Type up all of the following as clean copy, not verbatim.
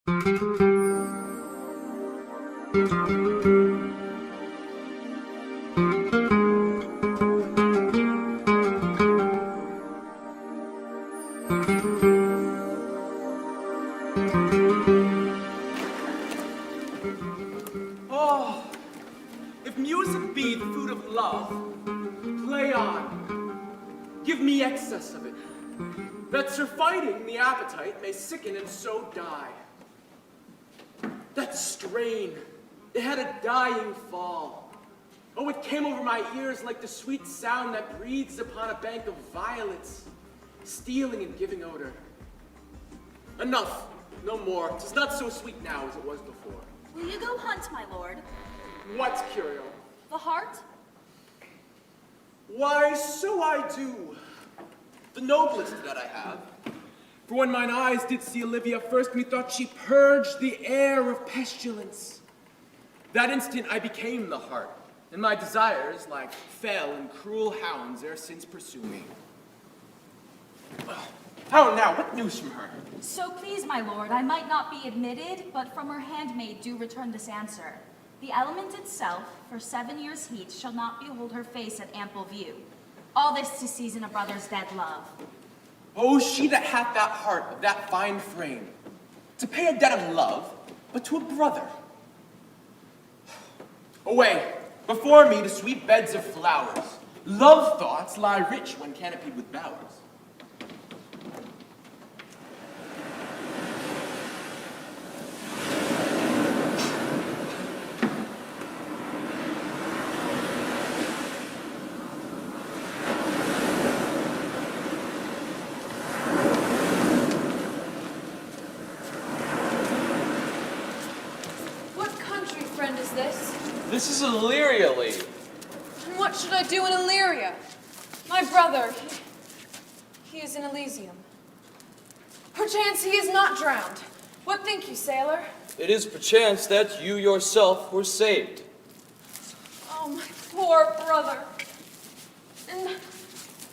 Oh, if music be the food of love, play on. Give me excess of it, that surfeiting the appetite may sicken and so die. That strain, it had a dying fall. Oh, it came over my ears like the sweet sound that breathes upon a bank of violets, stealing and giving odor. Enough, no more. 'Tis not so sweet now as it was before. Will you go hunt, my lord? What, Curio? The hart? Why, so I do. The noblest that I have. For when mine eyes did see Illyria first, methought she purged the air of pestilence. That instant I became the hart, and my desires, like fell and cruel hounds, ere since pursue me. How now? What news from her? So please, my lord, I might not be admitted, but from her handmaid do return this answer. The element itself, for 7 years' heat, shall not behold her face at ample view. All this to season a brother's dead love. Oh, she that hath that heart of that fine frame, to pay a debt of love, but to a brother. Away, before me the sweet beds of flowers. Love thoughts lie rich when canopied with bowers. This is Illyria, lady. And what should I do in Illyria? My brother, he is in Elysium. Perchance he is not drowned. What think you, sailor? It is perchance that you yourself were saved. Oh, my poor brother. And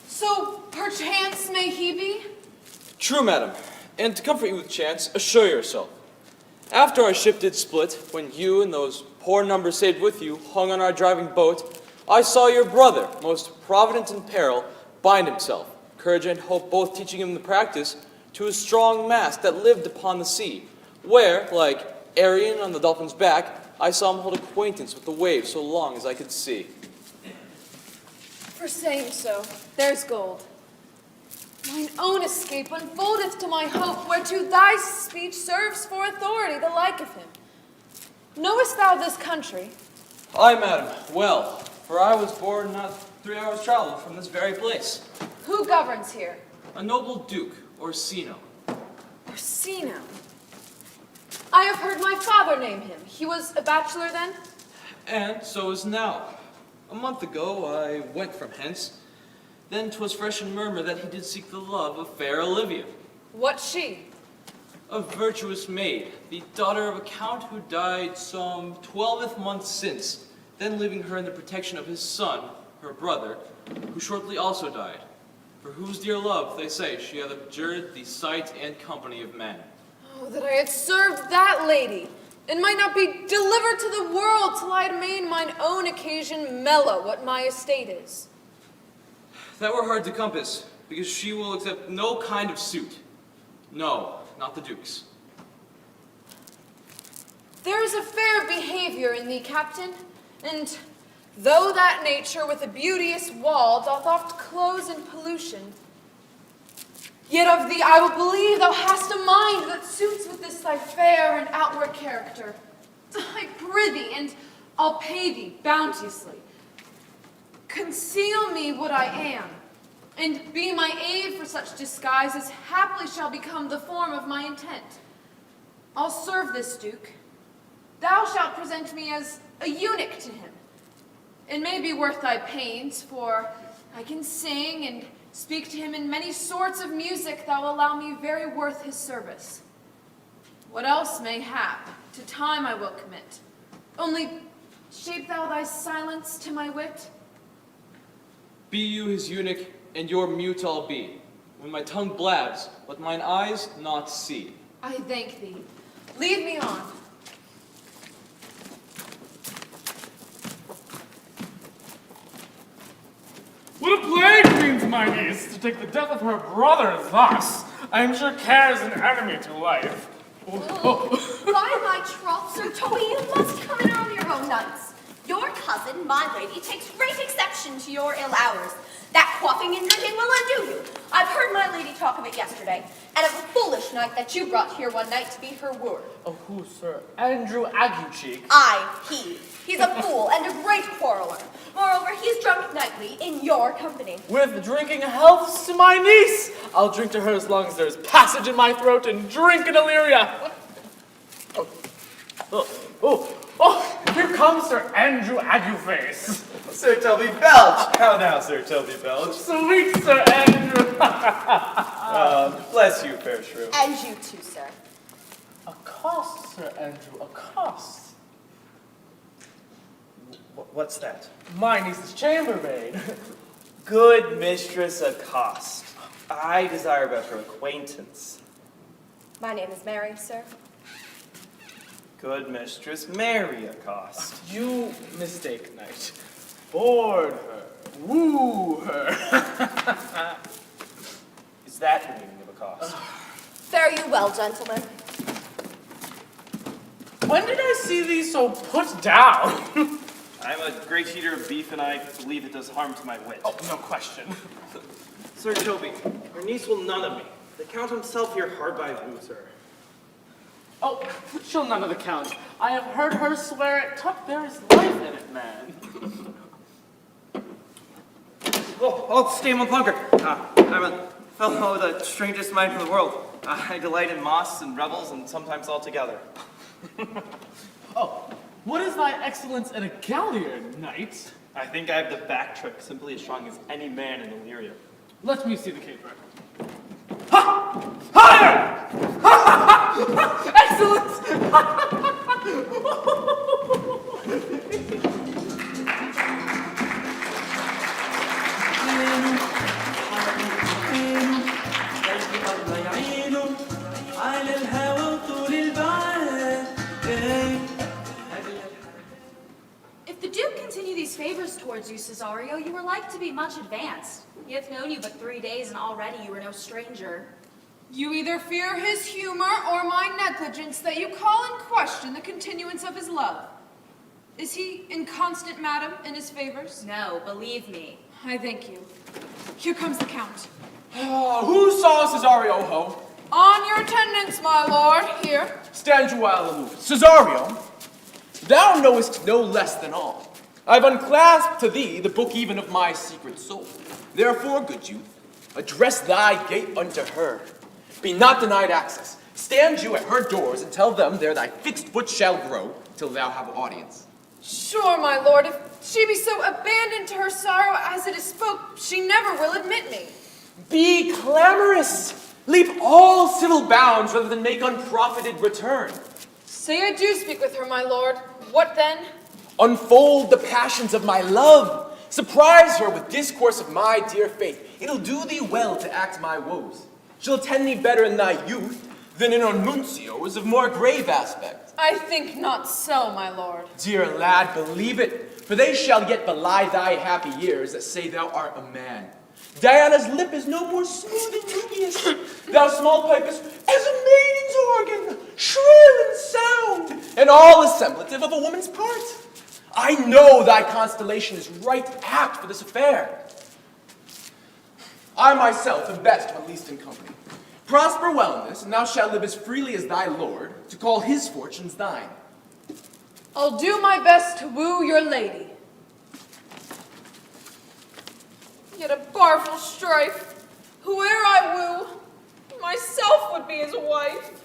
so perchance may he be? True, madam. And to comfort you with chance, assure yourself. After our ship did split, when you and those poor numbers saved with you hung on our driving boat, I saw your brother, most provident in peril, bind himself, courage and hope both teaching him the practice, to a strong mast that lived upon the sea, where, like Arion on the dolphin's back, I saw him hold acquaintance with the waves so long as I could see. For saying so, there's gold. Mine own escape unfoldeth to my hope, whereto thy speech serves for authority, the like of him. Knowest thou this country? Aye, madam, well, for I was born not 3 hours' travel from this very place. Who governs here? A noble duke, Orsino. Orsino? I have heard my father name him. He was a bachelor then? And so is now. A month ago I went from hence. Then 'twas fresh in murmur that he did seek the love of fair Olivia. What's she? A virtuous maid, the daughter of a count who died some 12th month since, then leaving her in the protection of his son, her brother, who shortly also died, for whose dear love, they say, she hath abjured the sight and company of men. Oh, that I had served that lady, and might not be delivered to the world till I had made mine own occasion mellow what my estate is. That were hard to compass, because she will accept no kind of suit. No, not the duke's. There is a fair behavior in thee, captain, and though that nature with a beauteous wall doth oft close in pollution, yet of thee I will believe thou hast a mind that suits with this thy fair and outward character. I prithee, and I'll pay thee bounteously. Conceal me what I am, and be my aid for such disguise as haply shall become the form of my intent. I'll serve this duke. Thou shalt present me as a eunuch to him. It may be worth thy pains, for I can sing and speak to him in many sorts of music that will allow me very worth his service. What else may hap, to time I will commit. Only shape thou thy silence to my wit. Be you his eunuch, and your mute I'll be. When my tongue blabs, let mine eyes not see. I thank thee. Lead me on. What a plague means my niece to take the death of her brother thus. I am sure care is an enemy to life. By my troth, Sir Toby, you must come in on your own nights. Your cousin, my lady, takes great exception to your ill hours. That quaffing and drinking will undo you. I've heard my lady talk of it yesterday, and of a foolish knight that you brought here one night to be her wooer. Oh, who, sir? Andrew Aguecheek. Aye, he. He's a fool and a great quarreler. Moreover, he's drunk nightly in your company. With drinking healths to my niece. I'll drink to her as long as there's passage in my throat and drink in Illyria. Here comes Sir Andrew Agueface. Sir Toby Belch! How now, Sir Toby Belch? Sweet Sir Andrew. Bless you, fair shrew. And you too, sir. Accost, Sir Andrew, accost. What's that? My niece's chambermaid. Good mistress accost. I desire better acquaintance. My name is Mary, sir. Good mistress Mary accost. You mistake, knight. Board her, woo her. Is that the meaning of accost? Fare you well, gentlemen. When did I see thee so put down? I'm a great eater of beef, and I believe it does harm to my wit. Oh, no question. Sir Toby, your niece will none of me. The Count himself here hard by woos her. Oh, she'll none of the count. I have heard her swear it tuck there is life in it, man. Oh, I'll stay a month longer. I'm a fellow of the strangest mind in the world. I delight in moss and revels, and sometimes all together. Oh, what is thy excellence at a galliard, knight? I think I have the back trick simply as strong as any man in Illyria. Let me see the caper. Ha! Higher! Excellent! If the Duke continue these favors towards you, Cesario, you are like to be much advanced. He hath known you but 3 days, and already you are no stranger. You either fear his humor or my negligence that you call in question the continuance of his love. Is he inconstant, madam, in his favors? No, believe me. I thank you. Here comes the Count. Who saw Cesario Ho? On your attendance, my lord, here. Stand you while aloof. Cesario, thou knowest no less than all. I've unclasped to thee the book even of my secret soul. Therefore, good youth, address thy gate unto her. Be not denied access. Stand you at her doors and tell them there thy fixed foot shall grow till thou have audience. Sure, my lord, if she be so abandoned to her sorrow as it is spoke, she never will admit me. Be clamorous. Leap all civil bounds rather than make unprofited return. Say I do speak with her, my lord. What then? Unfold the passions of my love. Surprise her with discourse of my dear faith. It'll do thee well to act my woes. She'll attend thee better in thy youth than in nuncios of more grave aspect. I think not so, my lord. Dear lad, believe it, for they shall yet belie thy happy years that say thou art a man. Diana's lip is no more smooth and dubious. Thou small pipest as a maiden's organ, shrill and sound, and all assemblative of a woman's part. I know thy constellation is right apt for this affair. I myself am best when least in company. Prosper well in this, and thou shalt live as freely as thy lord, to call his fortunes thine. I'll do my best to woo your lady. Yet a barful strife, whoe'er I woo, myself would be his wife.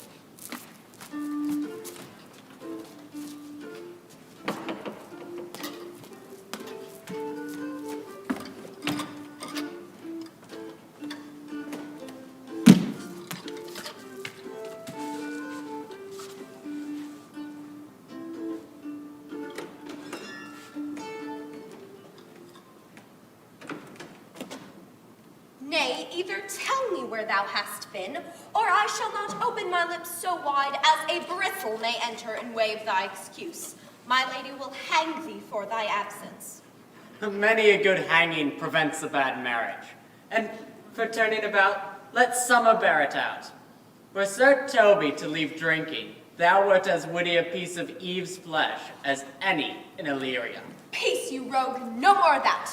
Nay, Either tell me where thou hast been, or I shall not open my lips so wide as a bristle may enter and waive thy excuse. My lady will hang thee for thy absence. Many a good hanging prevents a bad marriage. And for turning about, let summer bear it out. Were Sir Toby to leave drinking, thou wert as witty a piece of Eve's flesh as any in Illyria. Peace, you rogue, no more of that.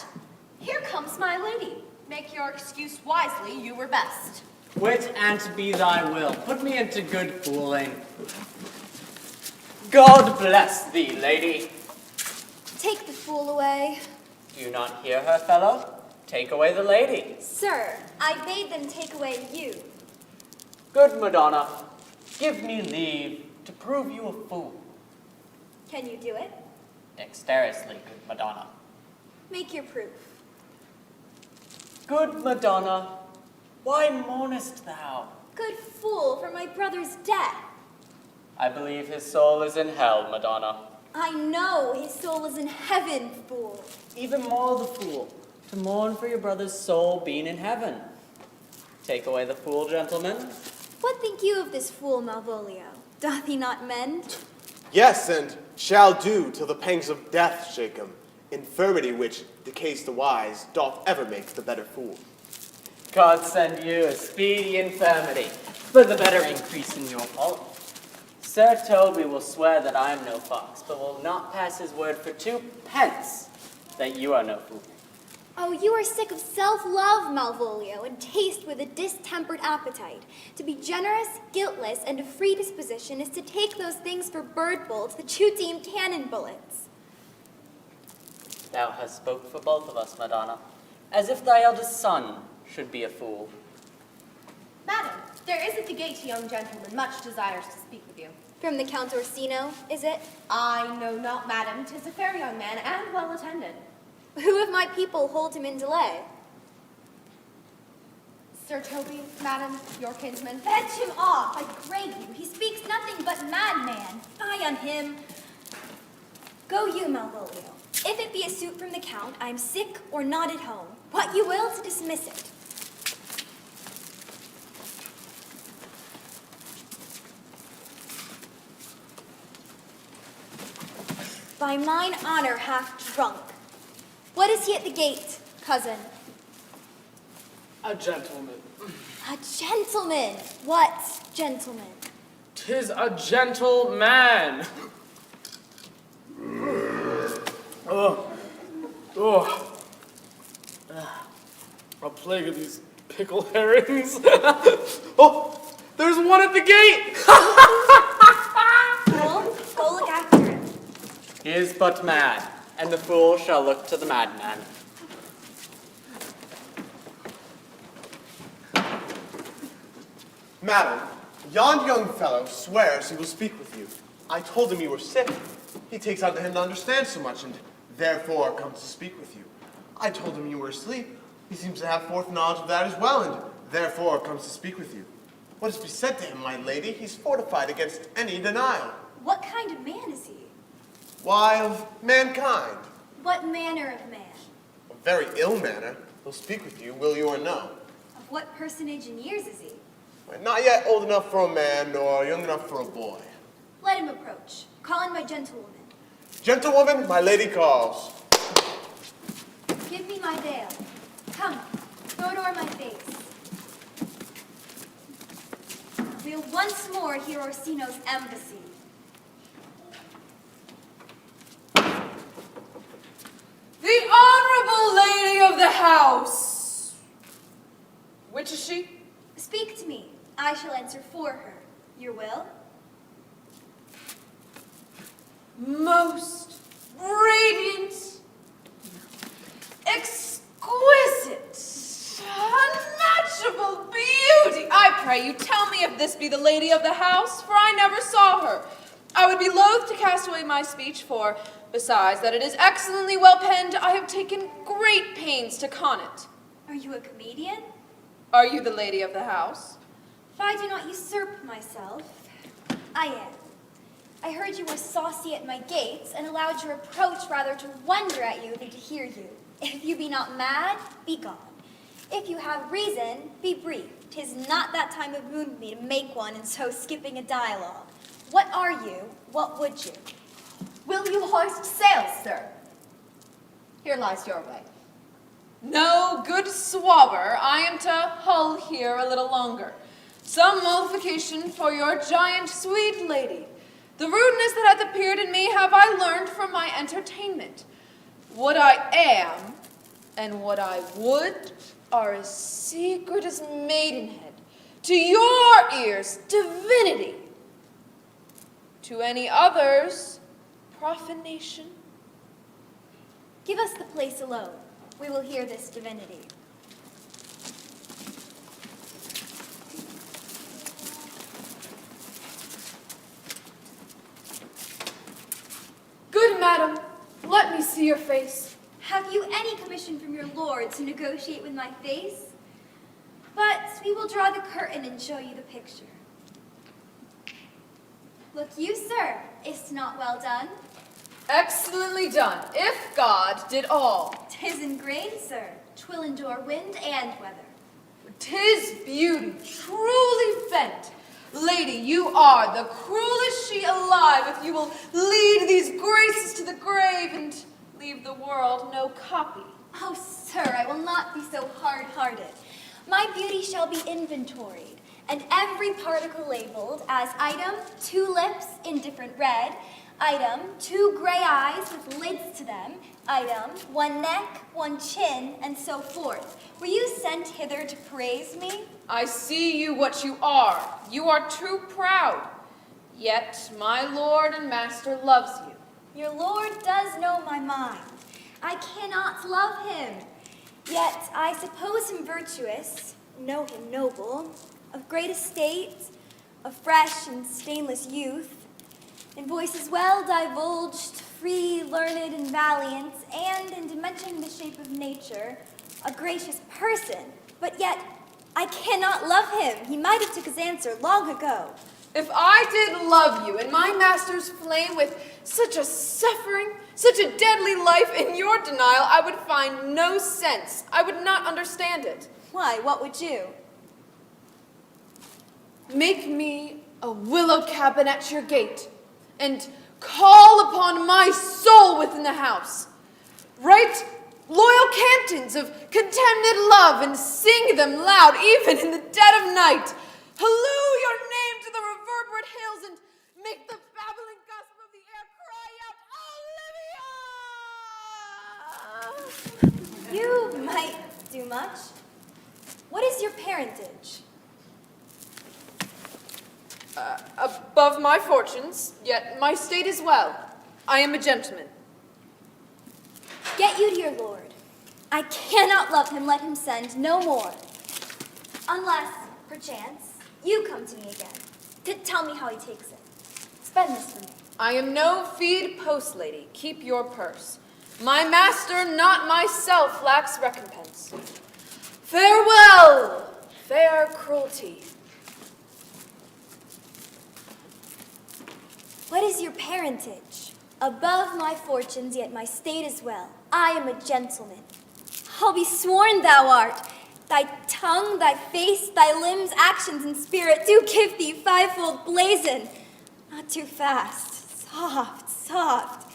Here comes my lady. Make your excuse wisely, you were best. Wit and be thy will, put me into good fooling. God bless thee, lady. Take the fool away. Do you not hear her, fellow? Take away the lady. Sir, I bade them take away you. Good Madonna, give me leave to prove you a fool. Can you do it? Dexterously, good Madonna. Make your proof. Good Madonna, why mournest thou? Good fool, for my brother's death. I believe his soul is in hell, Madonna. I know his soul is in heaven, fool. Even more the fool, to mourn for your brother's soul being in heaven. Take away the fool, gentlemen. What think you of this fool, Malvolio? Doth he not mend? Yes, and shall do till the pangs of death shake him. Infirmity which decays the wise doth ever make the better fool. God send you a speedy infirmity, for the better increase in your folly. Sir Toby will swear that I am no fox, but will not pass his word for 2 pence that you are no fool. Oh, you are sick of self-love, Malvolio, and taste with a distempered appetite. To be generous, guiltless, and of free disposition is to take those things for bird bolts that you deem cannon bullets. Thou hast spoke for both of us, Madonna, as if thy eldest son should be a fool. Madam, there is at the gate a young gentleman much desires to speak with you. From the Count Orsino, is it? I know not, madam. 'Tis a fair young man and well attended. Who of my people hold him in delay? Sir Toby, madam, your kinsman. Fetch him off, I pray you. He speaks nothing but madman. Fie on him. Go you, Malvolio. If it be a suit from the Count, I am sick or not at home. What you will to dismiss it. By mine honor half drunk. What is he at the gate, cousin? A gentleman. A gentleman. What gentleman? 'Tis a gentleman. A plague of these pickle herrings. Oh, there's one at the gate. Fool, go look after him. He is but mad, and the fool shall look to the madman. Madam, yon young fellow swears he will speak with you. I told him you were sick. He takes unto him to understand so much, and therefore comes to speak with you. I told him you were asleep. He seems to have knowledge of that as well, and therefore comes to speak with you. What is to be said to him, my lady? He's fortified against any denial. What kind of man is he? Why, of mankind. What manner of man? A very ill manner. He'll speak with you, will you or no? Of what personage in years is he? Not yet old enough for a man, nor young enough for a boy. Let him approach. Call in my gentlewoman. Gentlewoman, my lady calls. Give me my veil. Come, throw it o'er my face. We'll once more hear Orsino's embassy. The honorable lady of the house. Which is she? Speak to me. I shall answer for her. Your will? Most radiant, exquisite, unmatchable beauty. I pray you, tell me if this be the lady of the house, for I never saw her. I would be loath to cast away my speech, for, besides that it is excellently well penned, I have taken great pains to con it. Are you a comedian? Are you the lady of the house? If I do not usurp myself, I am. I heard you were saucy at my gates, and allowed your approach rather to wonder at you than to hear you. If you be not mad, be gone. If you have reason, be brief. 'Tis not that time of moon with me to make one, and so skipping a dialogue. What are you? What would you? Will you hoist sail, sir? Here lies your way. No, good swabber, I am to hull here a little longer. Some mollification for your giant sweet lady. The rudeness that hath appeared in me have I learned from my entertainment. What I am and what I would are as secret as maidenhead. To your ears, divinity. To any others, profanation. Give us the place alone. We will hear this divinity. Good madam, let me see your face. Have you any commission from your lord to negotiate with my face? But we will draw the curtain and show you the picture. Look you, sir, is't not well done? Excellently done, if God did all. 'Tis in grain, sir. 'Twill endure wind and weather. 'Tis beauty, truly bent. Lady, you are the cruelest she alive if you will lead these graces to the grave and leave the world no copy. Oh, sir, I will not be so hard-hearted. My beauty shall be inventoried, and every particle labeled as item, 2 lips, indifferent red, item, 2 gray eyes with lids to them, item, 1 neck, 1 chin, and so forth. Were you sent hither to praise me? I see you what you are. You are too proud. Yet my lord and master loves you. Your lord does know my mind. I cannot love him. Yet I suppose him virtuous, know him noble, of great estate, of fresh and stainless youth, in voices well divulged, free, learned, and valiant, and in dimension the shape of nature, a gracious person. But yet I cannot love him. He might have took his answer long ago. If I did love you and my master's flame with such a suffering, such a deadly life in your denial, I would find no sense. I would not understand it. Why, what would you? Make me a willow cabin at your gate, and call upon my soul within the house. Write loyal cantons of contemned love, and sing them loud even in the dead of night. Halloo your name to the reverberate hills, and make the babbling gossip of the air cry out, Olivia! You might do much. What is your parentage? Above my fortunes, yet my state is well. I am a gentleman. Get you to your lord. I cannot love him, let him send no more. Unless, perchance, you come to me again to tell me how he takes it. Spend this for me. I am no feed post lady. Keep your purse. My master, not myself, lacks recompense. Farewell, fair cruelty. What is your parentage? Above my fortunes, yet my state is well. I am a gentleman. I'll be sworn thou art. Thy tongue, thy face, thy limbs, actions, and spirit do give thee fivefold blazon. Not too fast. Soft, soft.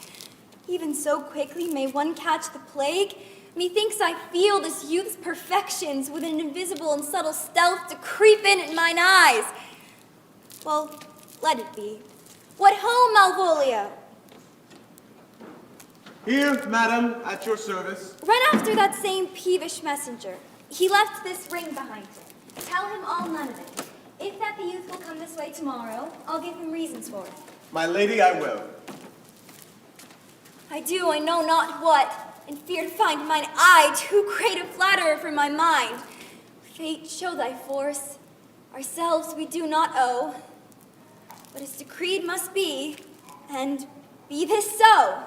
Even so quickly may one catch the plague. Methinks I feel this youth's perfections with an invisible and subtle stealth to creep in at mine eyes. Well, let it be. What ho, Malvolio? Here, madam, at your service. Run after that same peevish messenger. He left this ring behind him. Tell him all none of it. If that the youth will come this way tomorrow, I'll give him reasons for it. My lady, I will. I do, I know not what, and fear to find mine eye too great a flatterer for my mind. Fate, show thy force. Ourselves we do not owe. But as decreed must be, and be this so.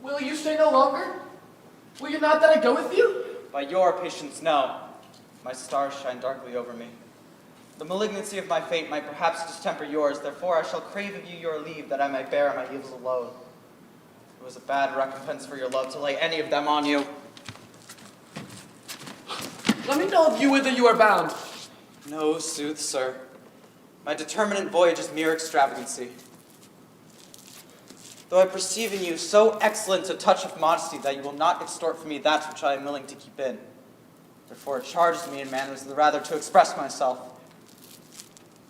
Will you By your patience, no. My stars shine darkly over me. The malignancy of my fate might perhaps distemper yours, therefore I shall crave of you your leave that I may bear my evils alone. It was a bad recompense for your love to lay any of them on you. Let me know of you whither you are bound. No sooth, sir. My determinate voyage is mere extravagancy. Though I perceive in you so excellent a touch of modesty that you will not extort from me that which I am willing to keep in. Therefore it charges me in manners the rather to express myself.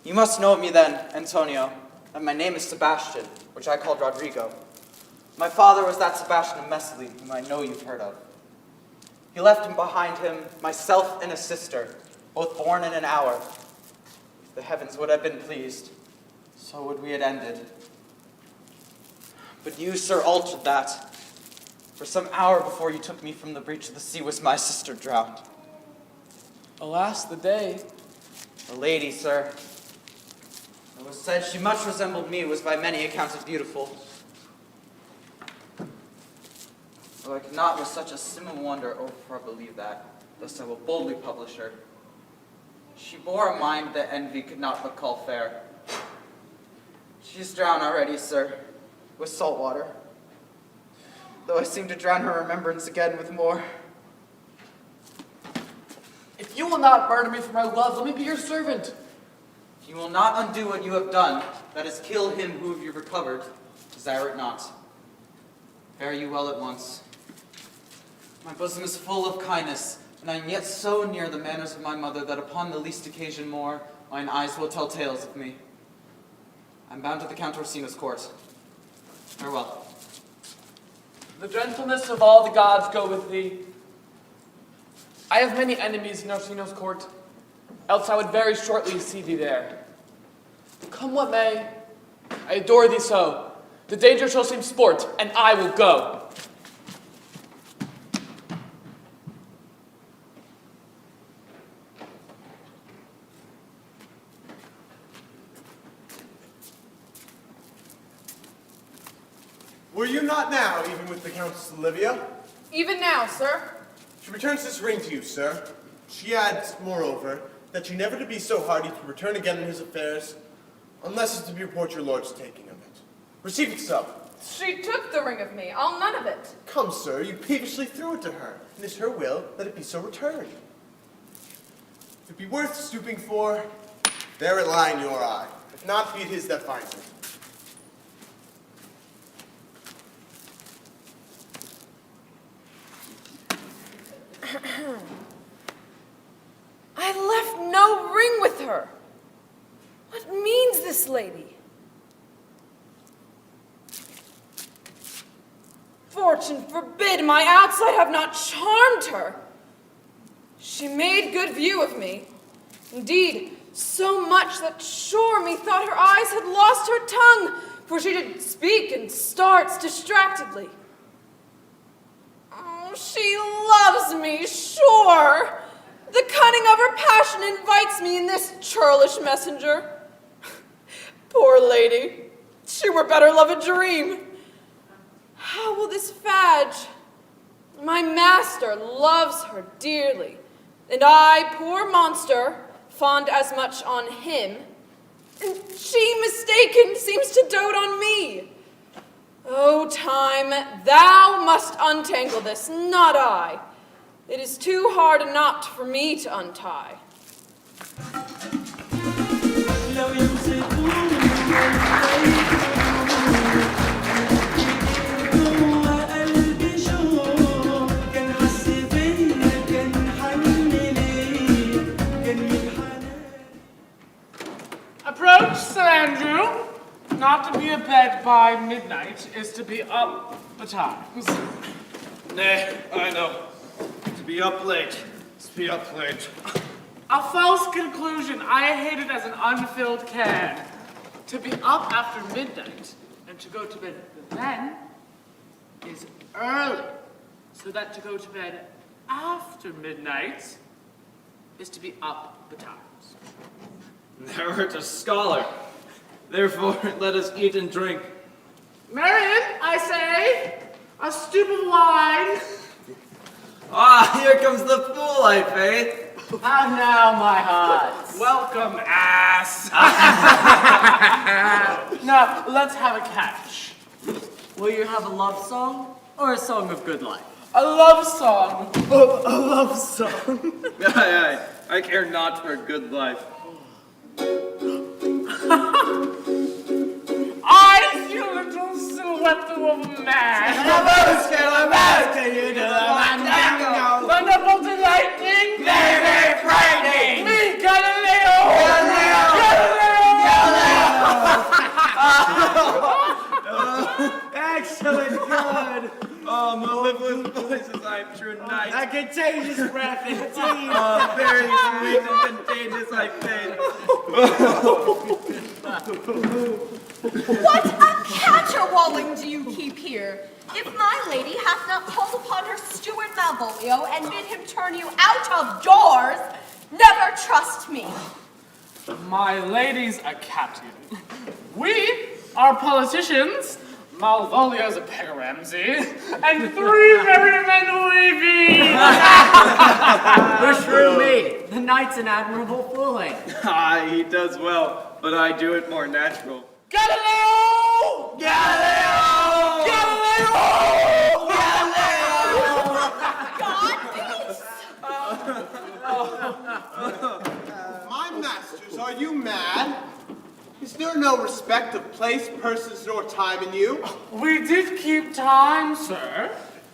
You must know of me then, Antonio, and my name is Sebastian, which I called Rodrigo. My father was that Sebastian of Messali, whom I know you've heard of. He left him behind him myself and a sister, both born in an hour. If the heavens would have been pleased, so would we have ended. But you, sir, altered that. For some hour before you took me from the breach of the sea was my sister drowned. Alas, the day. A lady, sir. It was said she much resembled me, was by many accounts beautiful. Though I could not with such a simple wonder or believe that, thus I will boldly publish her. She bore a mind that envy could not but call fair. She is drowned already, sir, with salt water, though I seem to drown her remembrance again with more. If you will not murder me for my love, let me be your servant. If you will not undo what you have done, that is, kill him whom you recovered, desire it not. Fare you well at once. My bosom is full of kindness, and I am yet so near the manners of my mother that upon the least occasion more, mine eyes will tell tales of me. I am bound to the Count Orsino's court. Farewell. The gentleness of all the gods go with thee. I have many enemies in Orsino's court, else I would very shortly see thee there. Come what may, I adore thee so. The danger shall seem sport, and I will go. Were you not now even with the Countess Illyria? Even now, sir. She returns this ring to you, sir. She adds, moreover, that you never to be so hardy to return again in his affairs, unless it's to report your lord's taking of it. Receive it so. She took the ring of me. I'll none of it. Come, sir, you peevishly threw it to her, and it's her will that it be so returned. If it be worth stooping for, there it lie in your eye. If not, be it his that finds it. I left no ring with her. What means this lady? Fortune forbid my outside have not charmed her. She made good view of me. Indeed, so much that sure methought her eyes had lost her tongue, for she did speak and starts distractedly. Oh, she loves me, sure. The cunning of her passion invites me in this churlish messenger. Poor lady, she were better love a dream. How will this fadge? My master loves her dearly, and I, poor monster, fond as much on him, and she, mistaken, seems to dote on me. Oh, time, thou must untangle this, not I. It is too hard a knot for me to untie. Approach, Sir Andrew. Not to be abed by midnight is to be up betimes. Nay, I know. To be up late. To be up late. A false conclusion. I hate it as an unfilled can. To be up after midnight and to go to bed then is early. So that to go to bed after midnight is to be up betimes. Thou art a scholar. Therefore, let us eat and drink. Marion, I say, a stoop of wine. Ah, here comes the fool, I faith. How now, my hearts? Welcome, ass. Now, let's have a catch. Will you have a love song or a song of good life? A love song. A love song. Aye, I care not for good life. I see a little silhouette of a man. Thunderbolt and lightning. Very, very frightening. Me, Galileo. Excellent, good. Oh, mellifluous voices, I am true knight. A contagious breath, indeed. Oh, very sweet and contagious, I faith. What a caterwauling do you keep here? If my lady hath not called upon her steward Malvolio and bid him turn you out of doors, never trust me. My lady's a captain. We are politicians. Malvolio's a Pegaramsey, and 3 merry men we be. Beshrew me, the knight's an admirable fooling. Aye, he does well, but I do it more natural. Galileo! Galileo! My masters, are you mad? Is there no respect of place, persons, nor time in you? We did keep time, sir.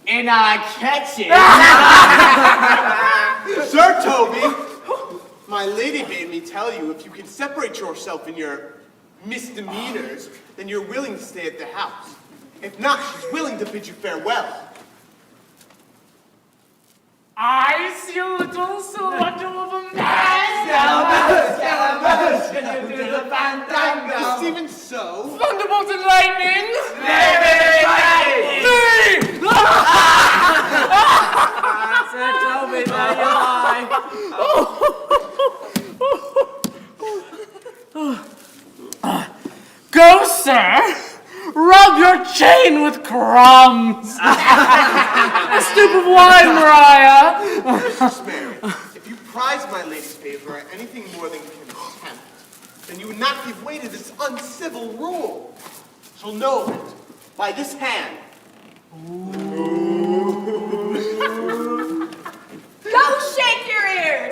In our catches. Sir Toby, my lady bade me tell you if you can separate yourself in your misdemeanors, then you're willing to stay at the house. If not, she's willing to bid you farewell. I see a little silhouette of a man. Just even so, Thunderbolt and lightning. Sir Toby, there you lie. Go, sir. Rub your chain with crumbs. A stoop of wine, Mariah. Mistress Mary, if you prize my lady's favor at anything more than contempt, then you would not give way to this uncivil rule. She'll know of it by this hand. Go shake your ears!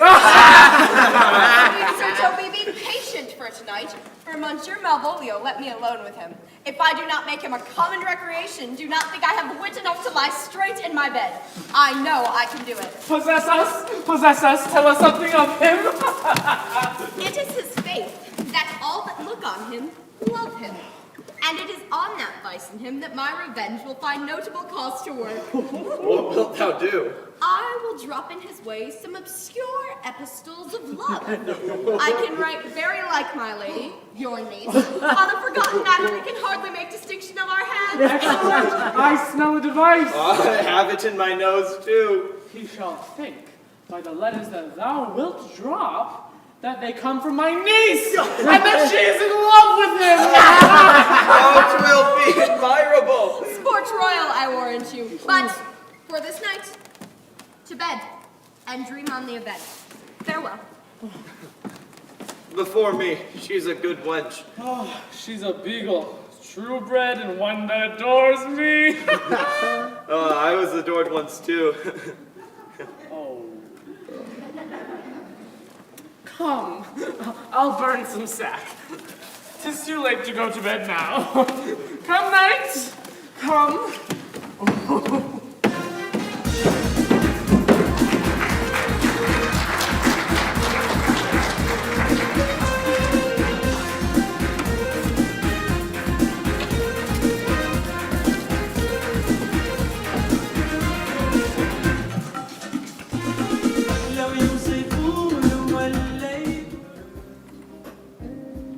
Sir Toby, be patient for tonight, for Monsieur Malvolio let me alone with him. If I do not make him a common recreation, do not think I have wit enough to lie straight in my bed. I know I can do it. Possess us, tell us something of him. It is his faith that all that look on him love him. And it is on that vice in him that my revenge will find notable cause to work. What wilt thou do? I will drop in his way some obscure epistles of love. I can write very like my lady, your niece, on a forgotten matter that can hardly make distinction of our hands. Excellent. I smell a device. I have it in my nose, too. He shall think, by the letters that thou wilt drop, that they come from my niece, and that she is in love with him. Oh, 'twill be admirable. Sport royal, I warrant you. But for this night, to bed, and dream on the event. Farewell. Before me, she's a good wench. Oh, she's a beagle, true bred, and one that adores me. Oh, I was adored once, too. Oh. Come, I'll burn some sack. 'Tis too late to go to bed now. Come, knight, come.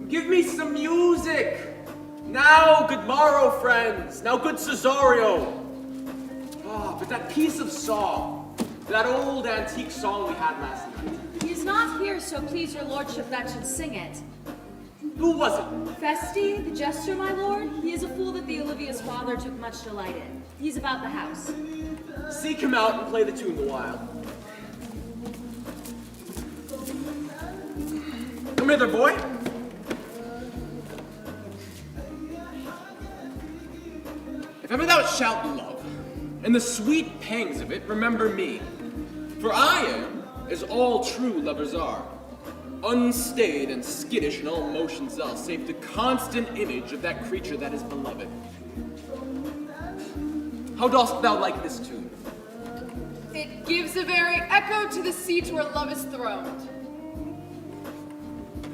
Give me some music! Now, good morrow, friends! Now, good Cesario! Ah, but that piece of song, that old antique song we had last night, He is not here, so please your lordship that should sing it. who was it? Festi, the jester, my lord, he is a fool that the Illyria's father took much delight in. He's about the house. Seek him out and play the tune the while. Come hither, boy. If ever thou shalt love, and the sweet pangs of it, remember me. For I am, as all true lovers are, unstayed and skittish in all motions else, save the constant image of that creature that is beloved. How dost thou like this tune? It gives a very echo to the seat where love is throned.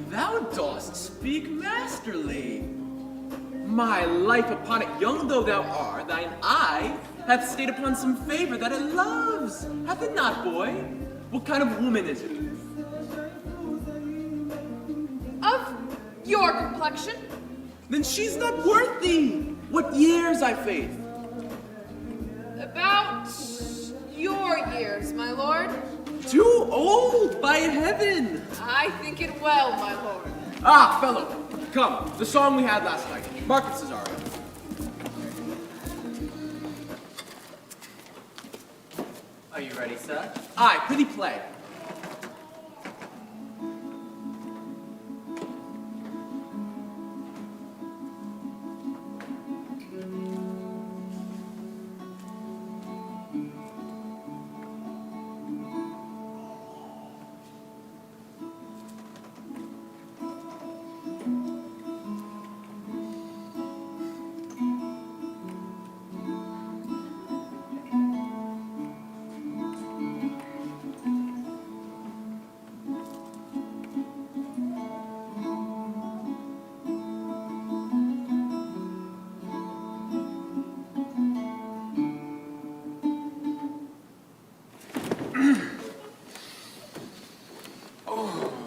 Thou dost speak masterly. My life upon it, young though thou art, thine eye hath stayed upon some favor that it loves. Hath it not, boy? What kind of woman is it? Of your complexion. Then she's not worth thee. What years, I faith? About your years, my lord. Too old, by heaven. I think it well, my lord. Ah, fellow, come, the song we had last night. Mark it, Cesario. Are you ready, sir? Aye, prithee play.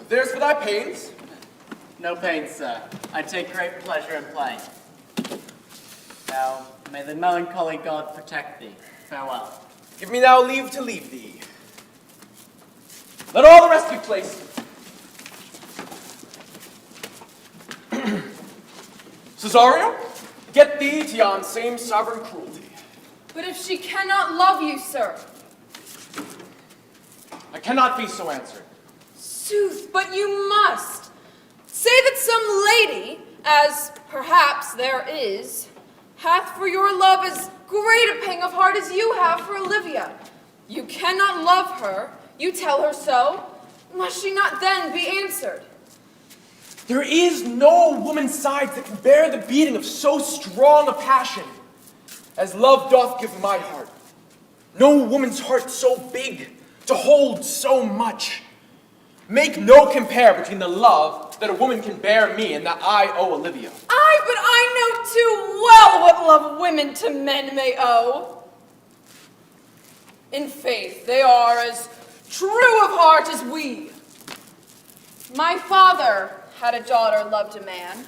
There's for thy pains. No pain, sir. I take great pleasure in playing. Now, may the melancholy god protect thee. Farewell. Give me now leave to leave thee. Let all the rest be placed. Cesario, get thee to yon same sovereign cruelty. But if she cannot love you, sir. I cannot be so answered. Sooth, but you must. Say that some lady, as perhaps there is, hath for your love as great a pang of heart as you have for Olivia. You cannot love her, you tell her so. Must she not then be answered? There is no woman's sides that can bear the beating of so strong a passion as love doth give my heart. No woman's heart so big to hold so much. Make no compare between the love that a woman can bear me and that I owe Olivia. Aye, but I know too well what love women to men may owe. In faith, they are as true of heart as we. My father had a daughter loved a man.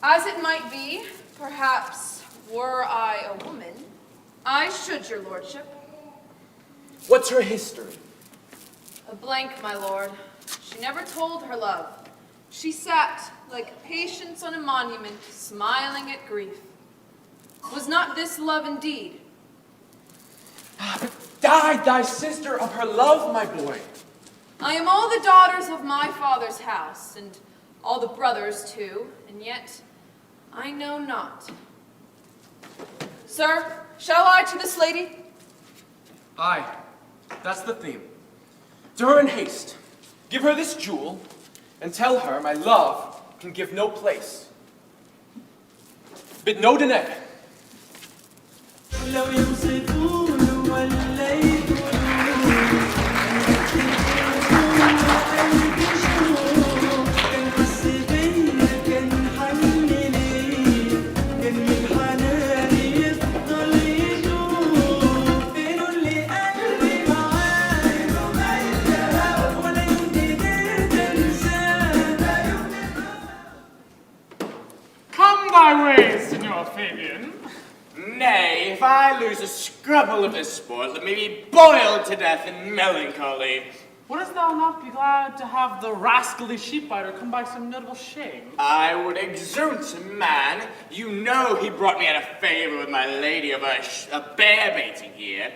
As it might be, perhaps, were I a woman, I should, your lordship. What's her history? A blank, my lord. She never told her love. She sat like patience on a monument, smiling at grief. Was not this love indeed? But died thy sister of her love, my boy? I am all the daughters of my father's house, and all the brothers too, and yet I know not. Sir, shall I to this lady? Aye, that's the theme. To her in haste. Give her this jewel, and tell her my love can give no place. Bid no delay. My way, Signor Fabian. Nay, if I lose a scruple of this sport, let me be boiled to death in melancholy. Wouldst thou not be glad to have the rascally sheep-biter come by some notable shame? I would exult, man. You know he brought me out of favor with my lady of a bear baiting here.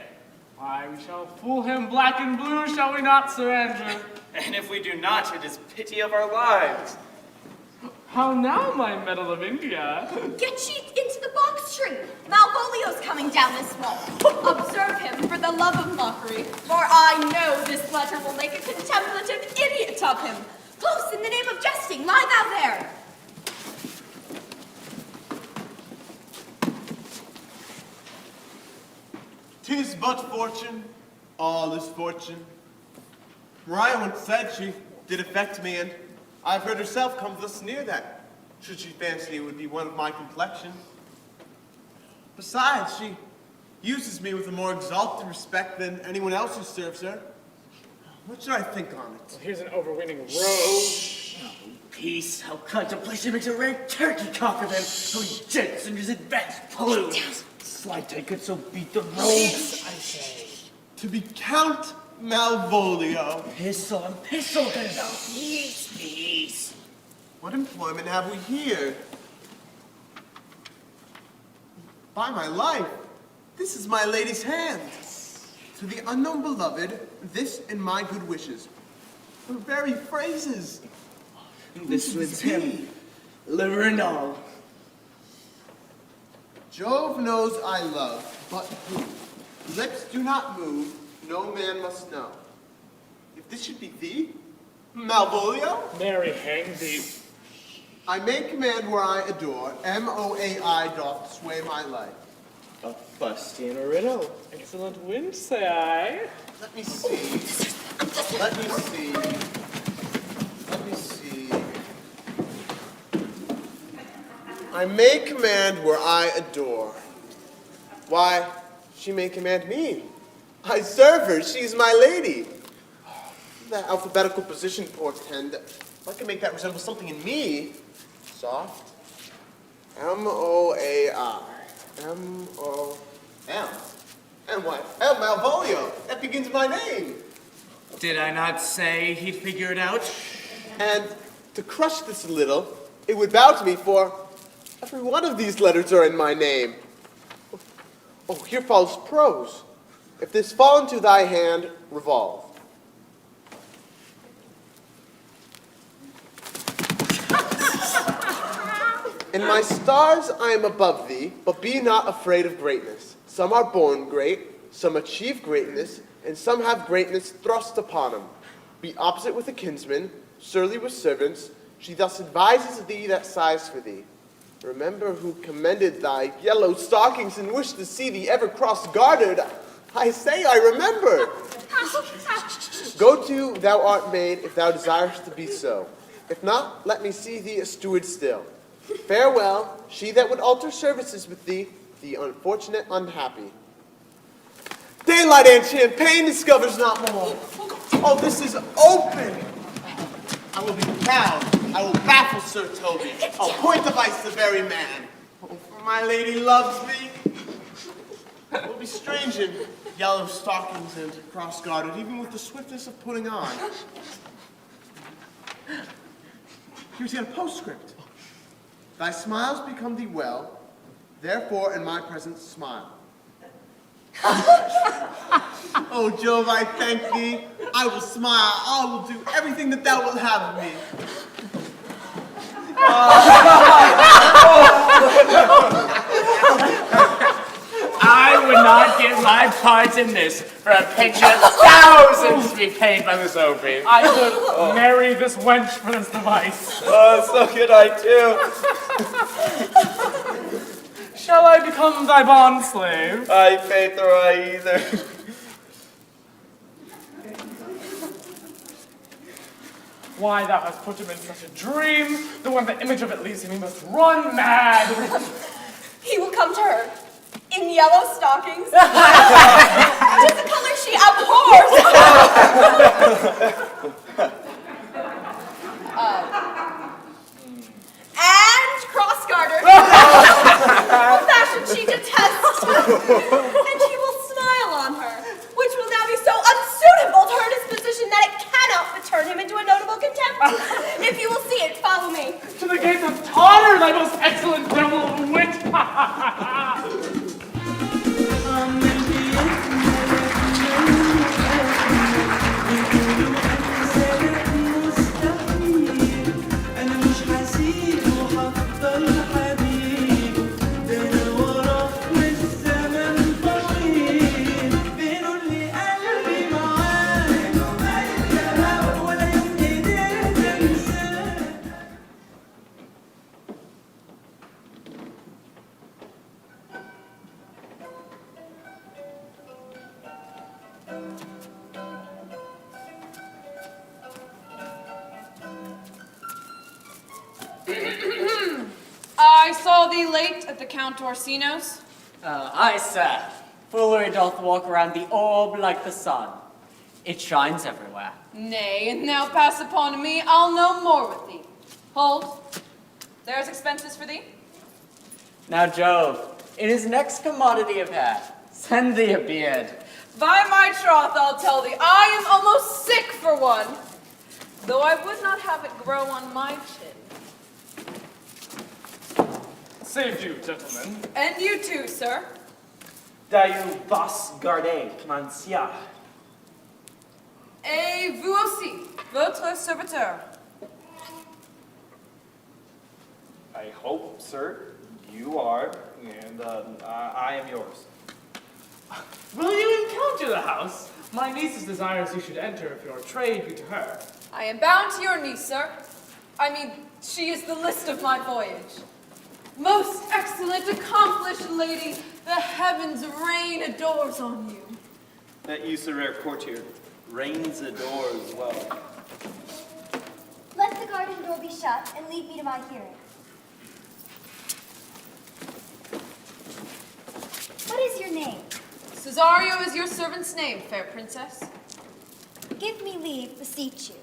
Why, we shall fool him black and blue, shall we not, Sir Andrew? And if we do not, it is pity of our lives. How now, my medal of India? Get ye into the box tree. Malvolio's coming down this wall. Observe him for the love of mockery, for I know this letter will make a contemplative idiot of him. Close in the name of jesting, lie thou there. 'Tis but fortune, all is fortune. Maria once said she did affect me, and I've heard herself come thus near that, should she fancy it would be one of my complexion. Besides, she uses me with a more exalted respect than anyone else who serves her. What should I think on it? Well, here's an overweening rogue. Peace, how contemplation makes a red turkey cock of him, how he jets in his advanced plume. Slight I could so beat the rogues, I say. To be Count Malvolio. Pistol and pistol, peace, peace. What employment have we here? By my life, this is my lady's hand. To the unknown beloved, this and my good wishes. Her very phrases. This was him, liver and all. Jove knows I love, but who? Lips do not move, no man must know. If this should be thee, Malvolio, Mary, hang thee. I may command where I adore, M-O-A-I doth sway my life. A fustian riddle. Excellent wind, say I. Let me see. Let me see. Let me see. I may command where I adore. Why, she may command me. I serve her, she's my lady. That alphabetical position portend. If I can make that resemble something in me, soft. M-O-A-I. M-O-M. And what? M. Malvolio. That begins my name. Did I not say he'd figure it out? And to crush this a little, it would bow to me, for every one of these letters are in my name. Oh, here follows prose. If this fall into thy hand, revolve. In my stars I am above thee, but be not afraid of greatness. Some are born great, some achieve greatness, and some have greatness thrust upon them. Be opposite with a kinsman, surly with servants, she thus advises thee that sighs for thee. Remember who commended thy yellow stockings and wished to see thee ever cross-gartered. I say I remember. Go to, thou art made, if thou desirest to be so. If not, let me see thee a steward still. Farewell, she that would alter services with thee, the unfortunate unhappy. Daylight and champagne discovers not more. Oh, this is open. I will be proud. I will baffle Sir Toby. I'll point the vice the very man. Oh, for my lady loves me. It will be strange in yellow stockings and cross-gartered, even with the swiftness of putting on. Here's yet a postscript. Thy smiles become thee well, therefore in my presence smile. Oh, Jove, I thank thee. I will smile. I will do everything that thou wilt have of me. I would not give my part in this for a picture thousands to be paid by Miss Opie. I would marry this wench for this device. So could I too. Shall I become thy bond slave? I faith or I either. Why, thou hast put him in such a dream, that when the image of it leaves him, he must run mad. He will come to her in yellow stockings. It is the color she abhors. And cross-gartered. A fashion she detests. And he will smile on her, which will now be so unsuitable to her disposition that it cannot turn him into a notable contempt. If you will see it, follow me. To the gates of Tonner, thy most excellent devil of wit. saw thee late at the Count Orsino's. Aye, sir. Foolery doth walk around the orb like the sun. It shines everywhere. Nay, and now pass upon me, I'll no more with thee. Hold. There's expenses for thee. Now, Jove, in his next commodity of hair, send thee a beard. By my troth, I'll tell thee, I am almost sick for one, though I would not have it grow on my chin. Save you, gentlemen. And you too, sir. D'ailleurs, vas garder, Mancia. Et vous aussi, votre serviteur. I hope, sir, you are, and I am yours. Will you encounter the house? My niece desires you should enter if your trade be to her. I am bound to your niece, sir. I mean, she is the list of my voyage. Most excellent, accomplished lady, the heavens' rain adores on you. That you, so rare courtier, reigns adore as well. Let the garden door be shut and leave me to my hearing. What is your name? Cesario is your servant's name, fair princess. Give me leave, beseech you.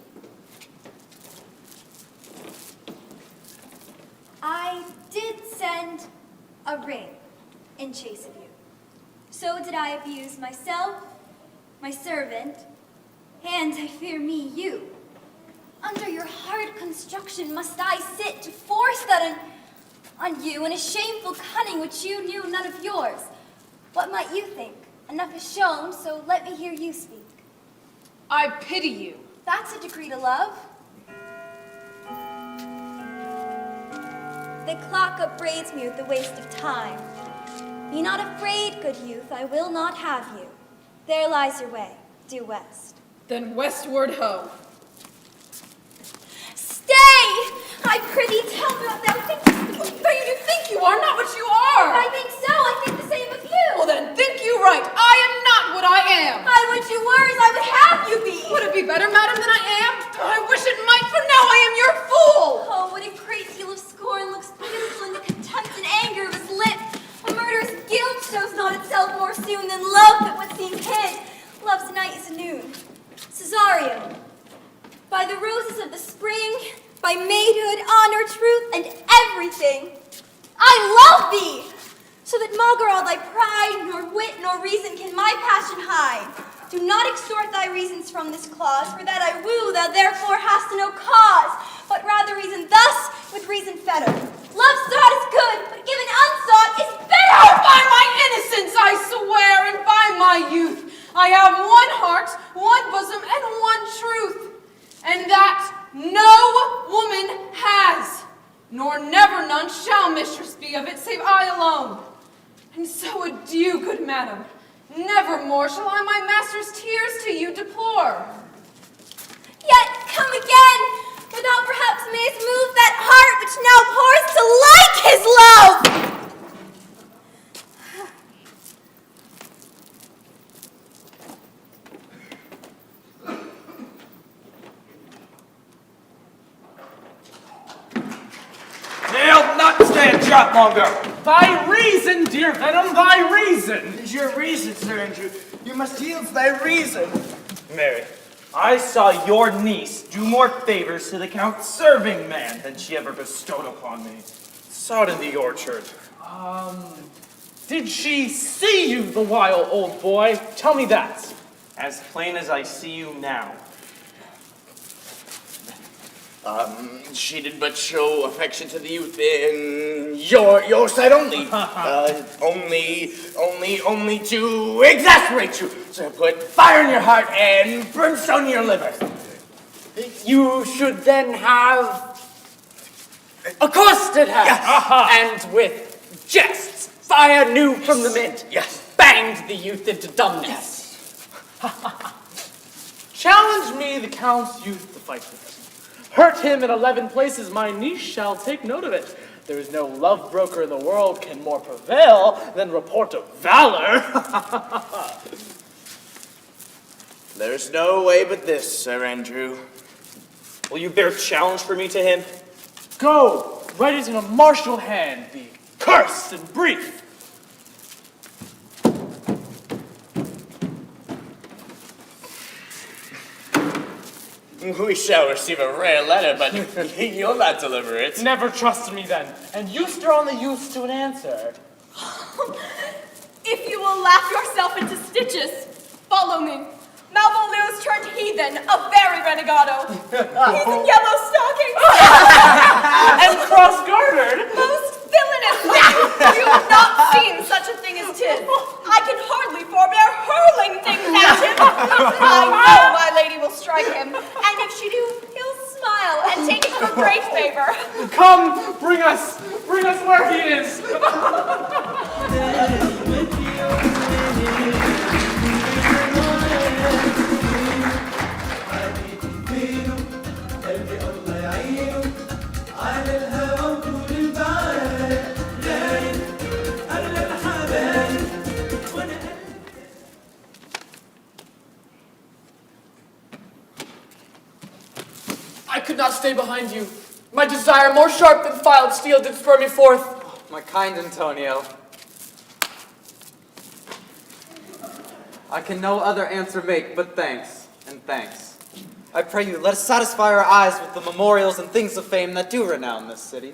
I did send a ring in chase of you. So did I abuse myself, my servant, and I fear me, you. Under your hard construction must I sit to force that on you in a shameful cunning which you knew none of yours. What might you think? Enough is shown, so let me hear you speak. I pity you. That's a degree to love. The clock upbraids me with the waste of time. Be not afraid, good youth, I will not have you. There lies your way, due west. Then westward ho. Stay! I prithee tell me what thou thinkest. But you think you are not what you are. I think so, I think the same of you. Well then, think you right. I am not what I am. I would you were as I would have you be. Would it be better, madam, than I am? I wish it might, for now I am your fool. Oh, what a great deal of scorn looks beautiful in the contempt and anger of his lip. A murderous guilt shows not itself more soon than love that would seem hid. Love's night is noon. Cesario, by the roses of the spring, by maidhood, honor, truth, and everything, I love thee! So that maugre all thy pride, nor wit, nor reason can my passion hide. Do not extort thy reasons from this clause, for that I woo, thou therefore hast no cause, but rather reason thus, with reason fetter. Love sought is good, but given unsought is better! Oh, by my innocence I swear, and by my youth, I have one heart, one bosom, and one truth, and that no woman has, nor never none shall mistress be of it, save I alone. And so adieu, good madam. Never more shall I my master's tears to you deplore. Yet come again, for thou perhaps mayst move that heart which now pours to like his love. They'll not stand drop longer. Thy reason, dear Venom, thy reason. It is your reason, Sir Andrew. You must yield to thy reason. Mary, I saw your niece do more favors to the Count's serving man than she ever bestowed upon me. Saw it in the orchard. Did she see you the while, old boy? Tell me that. As plain as I see you now. She did but show affection to the youth in your side only. Only to exasperate you, to put fire in your heart and brimstone in your liver. You should then have accosted her, and with jests, fire new from the mint, banged the youth into dumbness. Challenge me, the Count's youth, to fight with him. Hurt him in 11 places, my niece shall take note of it. There is no love broker in the world can more prevail than report of valor. There's no way but this, Sir Andrew. Will you bear challenge for me to him? Go, write it in a martial hand, the terse and brief. We shall receive a rare letter, but you'll not deliver it. Never trusted me then, and you still only used to an answer. If you will laugh yourself into stitches, follow me. Malvolio's turned heathen, a very renegado. He's in yellow stockings. And cross-gartered. Most villainous. You have not seen such a thing as 'tis. I can hardly forbear hurling things at him. I know my lady will strike him, and if she do, he'll smile and take it for great favor. Come, bring us where he is. I could not stay behind you. My desire, more sharp than filed steel, did spur me forth. My kind Antonio, I can no other answer make but thanks and thanks. I pray you, let us satisfy our eyes with the memorials and things of fame that do renown this city.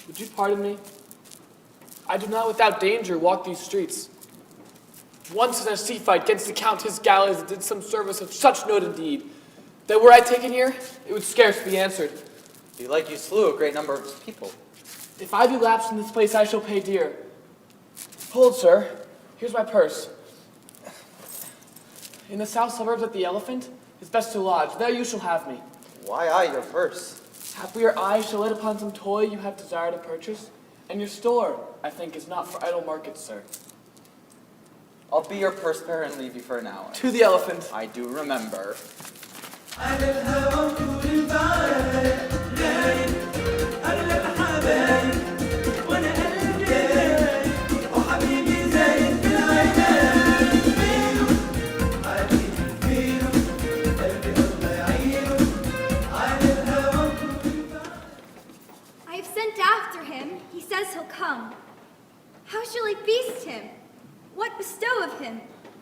Would you pardon me? I do not without danger walk these streets. Once in a sea fight against the Count, his galleys did some service of such note indeed, that were I taken here, it would scarce be answered. Belike you slew a great number of people. If I be lapsed in this place, I shall pay dear. Hold, sir. Here's my purse. In the south suburbs at the Elephant, it's best to lodge. There you shall have me. Why I your purse? Happier eyes shall light upon some toy you have desire to purchase, and your store, I think, is not for idle markets, sir. I'll be your purse bearer and leave you for an hour. To the Elephant. I do remember. I have sent after him. He says he'll come. How shall I feast him? What bestow of him?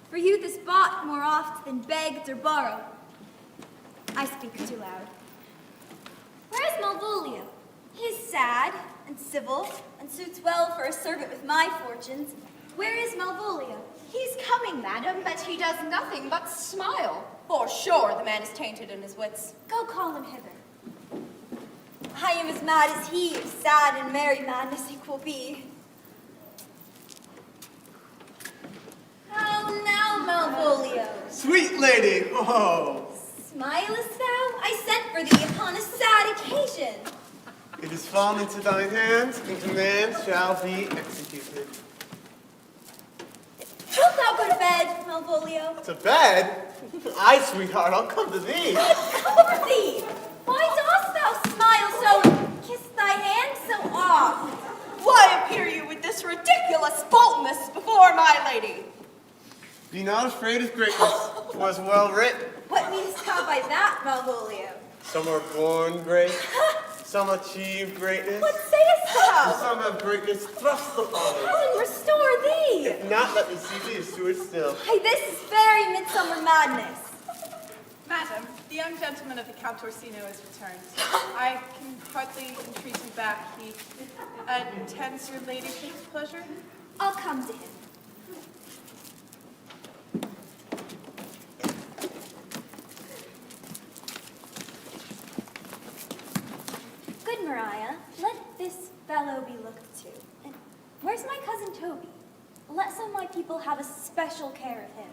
For youth is bought more oft than begged or borrowed. I speak too loud. Where is Malvolio? He is sad and civil and suits well for a servant with my fortunes. Where is Malvolio? He's coming, madam, but he does nothing but smile. For sure, the man is tainted in his wits. Go call him hither. I am as mad as he, if sad and merry madness equal be. How now, Malvolio? Sweet lady, oh. Smilest thou? I sent for thee upon a sad occasion. It is fallen into thine hands, and command shall be executed. Wilt thou go to bed, Malvolio? To bed? Aye, sweetheart, I'll come to thee. Come over thee! Why dost thou smile so, kiss thy hand so oft? Why appear you with this ridiculous boldness before my lady? Be not afraid of greatness, 'twas well writ. What meanest thou by that, Malvolio? Some are born great, some achieve greatness, What sayest thou? some have greatness thrust upon them. Heaven restore thee! If not, let me see thee a steward still. Hey, this is very midsummer madness. Madam, the young gentleman of the Count Orsino is returned. I can hardly entreat him back. He attends your ladyship's pleasure. I'll come to him. Good Mariah, let this fellow be looked to. And where's my cousin Toby? Let some of my people have a special care of him.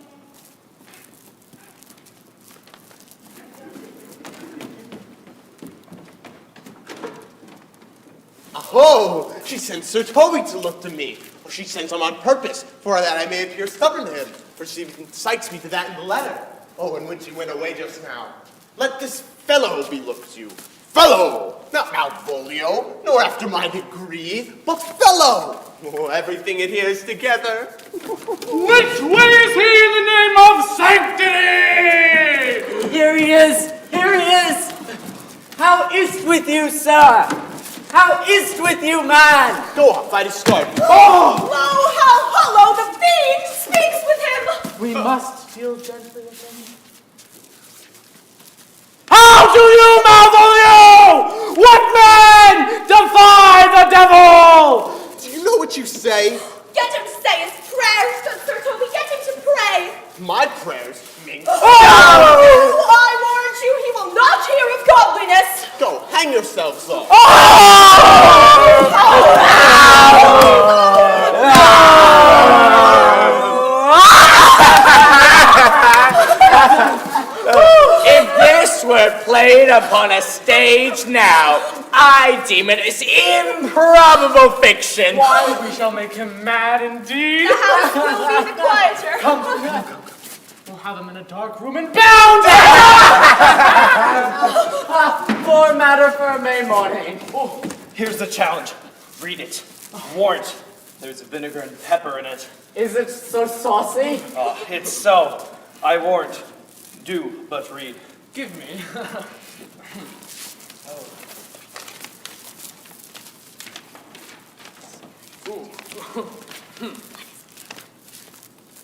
Aho! She sends Sir Toby to look to me. Or she sends him on purpose, for that I may appear stubborn to him. For she incites me to that in the letter. Oh, and when she went away just now. Let this fellow be looked to. Fellow! Not Malvolio, nor after my degree, but fellow! Oh, everything adheres together. Which way is he in the name of sanctity? Here he is! Here he is! How is't with you, sir? How is't with you, man? Go on, fight is started. Lo, how hollow the fiend speaks with him! We must deal gently with him. How do you, Malvolio? What man defy the devil? Do you know what you say? Get him to say his prayers, good Sir Toby. Get him to pray. My prayers, Ming. No, I warrant you, he will not hear of godliness. Go, hang yourselves all. If this were played upon a stage now, I deem it as improbable fiction. Why, we shall make him mad indeed. The house will be the quieter. Come. We'll have him in a dark room and bound. Poor matter for a May morning. Oh, here's the challenge. Read it. Warrant. There's vinegar and pepper in it. Is it so saucy? It's so. I warrant. Do but read. Give me.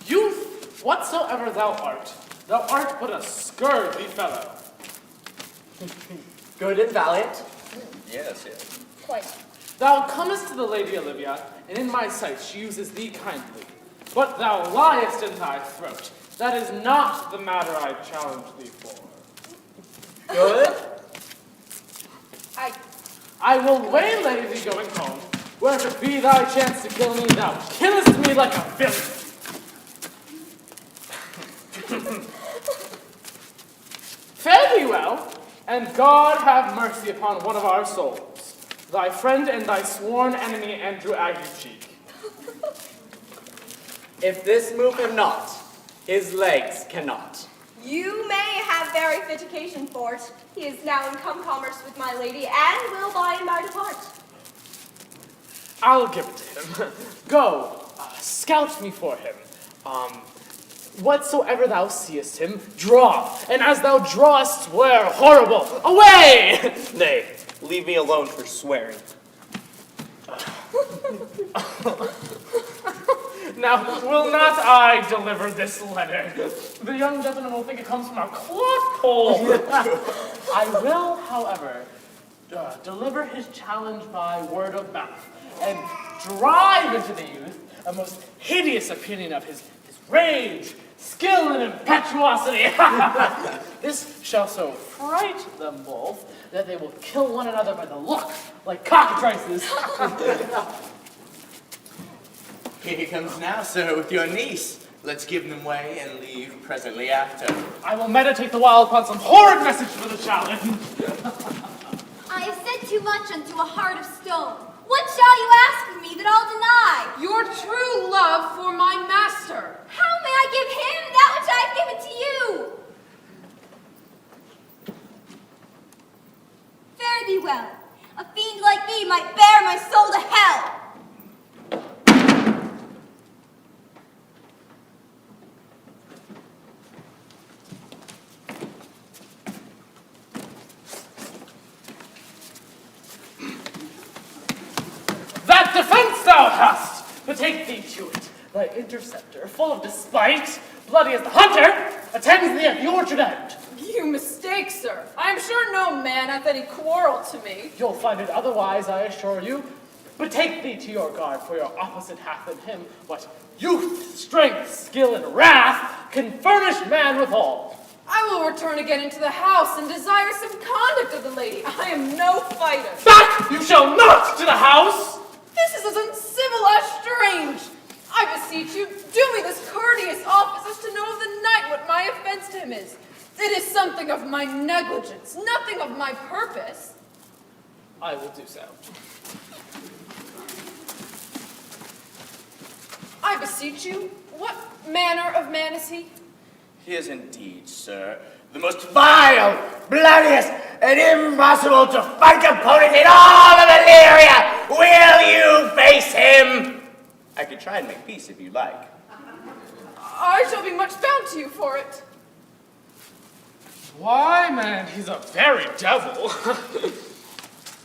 Youth, whatsoever thou art but a scurvy fellow. Good and valiant. Yes. Quite. Thou comest to the Lady Olivia, and in my sight she uses thee kindly. But thou liest in thy throat. That is not the matter I challenge thee for. Good. I will waylay thee going home, where if it be thy chance to kill me, thou killest me like a villain. Fare thee well, and God have mercy upon one of our souls, thy friend and thy sworn enemy Andrew Aguecheek. If this move him not, his legs cannot. You may have very fit occasion for it. He is now in commerce with my lady, and will by and by depart. I'll give it to him. Go, scout me for him. Whatsoever thou seest him, draw, and as thou drawest, swear horrible. Away! Nay, leave me alone for swearing. Now, will not I deliver this letter? The young gentleman will think it comes from a cloth pole. I will, however, deliver his challenge by word of mouth, and drive into the youth a most hideous opinion of his rage, skill, and impetuosity. This shall so fright them both that they will kill one another by the look, like cockatrices. Here he comes now, sir, with your niece. Let's give them way and leave presently after. I will meditate the while upon some horrid message for the challenge. I have said too much unto a heart of stone. What shall you ask of me that I'll deny? Your true love for my master. How may I give him that which I have given to you? Fare thee well. A fiend like thee might bear my soul to hell. That defense thou hast, betake thee to it. Thy interceptor, full of despite, bloody as the hunter, attends thee at the orchard end. You mistake, sir. I am sure no man hath any quarrel to me. You'll find it otherwise, I assure you. Betake thee to your guard, for your opposite hath in him what youth, strength, skill, and wrath can furnish man withal. I will return again into the house and desire some conduct of the lady. I am no fighter. Back you shall not to the house! This is as uncivil as strange. I beseech you, do me this courteous office as to know of the knight what my offense to him is. It is something of my negligence, nothing of my purpose. I will do so. I beseech you, what manner of man is he? He is indeed, sir, the most vile, bloodiest, and impossible to fight opponent in all of Illyria. Will you face him? I could try and make peace if you like. I shall be much bound to you for it. Why, man, he's a very devil.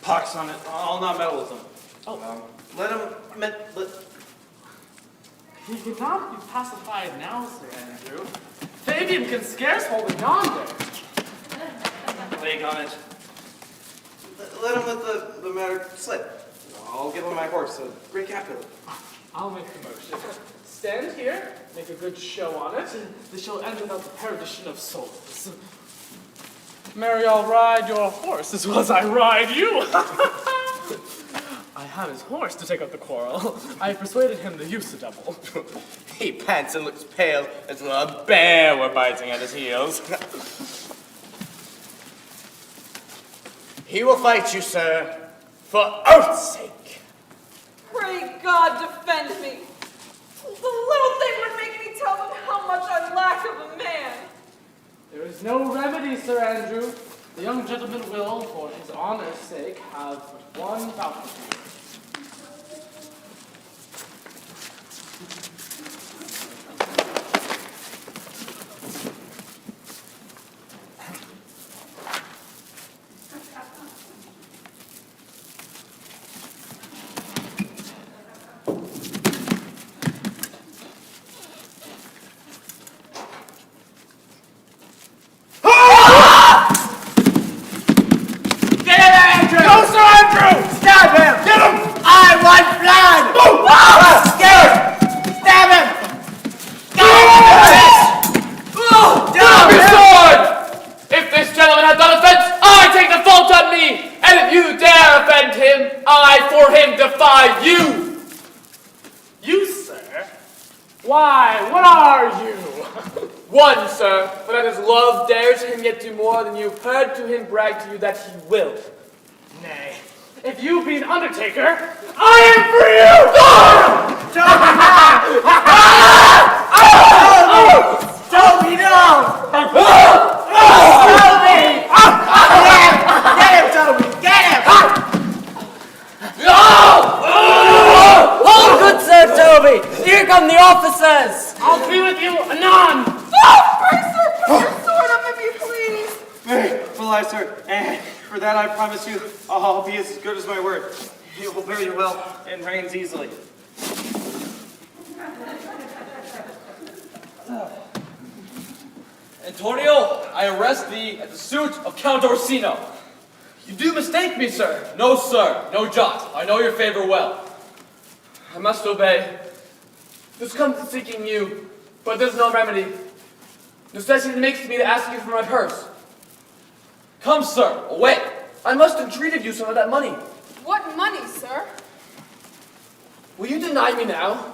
Pox on it. I'll not meddle with him. Let him. He cannot be pacified now, Sir Andrew. Fabian can scarce hold it yonder. Plague on it. Let him let the matter slip. I'll give him my horse, a great capital. I'll make the motion. Stand here, make a good show on it, and this shall end without the perdition of souls. Mary, I'll ride your horse as well as I ride you. I have his horse to take up the quarrel. I persuaded him to use the double. He pants and looks pale as though a bear were biting at his heels. He will fight you, sir, for oath's sake. Pray God defend me. The little thing would make me tell them how much I lack of a man. There is no remedy, Sir Andrew. The young gentleman will, for his honor's sake, have but one bout with you. Heard to him brag to you that he will. Nay, if you be an undertaker, I am for you! Toby, no! Toby! Get him, Toby! Get him! Hold good, Sir Toby! Here come the officers! I'll be with you anon! Sir, put your sword up if you please! Well, I, sir, and for that I promise you, I'll be as good as my word. It will bear you well and reigns easily. Antonio, I arrest thee at the suit of Count Orsino. You do mistake me, sir. No, sir, no jot. I know your favor well. I must obey. This comes to seeking you, but there's no remedy. Necessity makes me to ask you for my purse. Come, sir, away. I must entreat of you some of that money. What money, sir? Will you deny me now?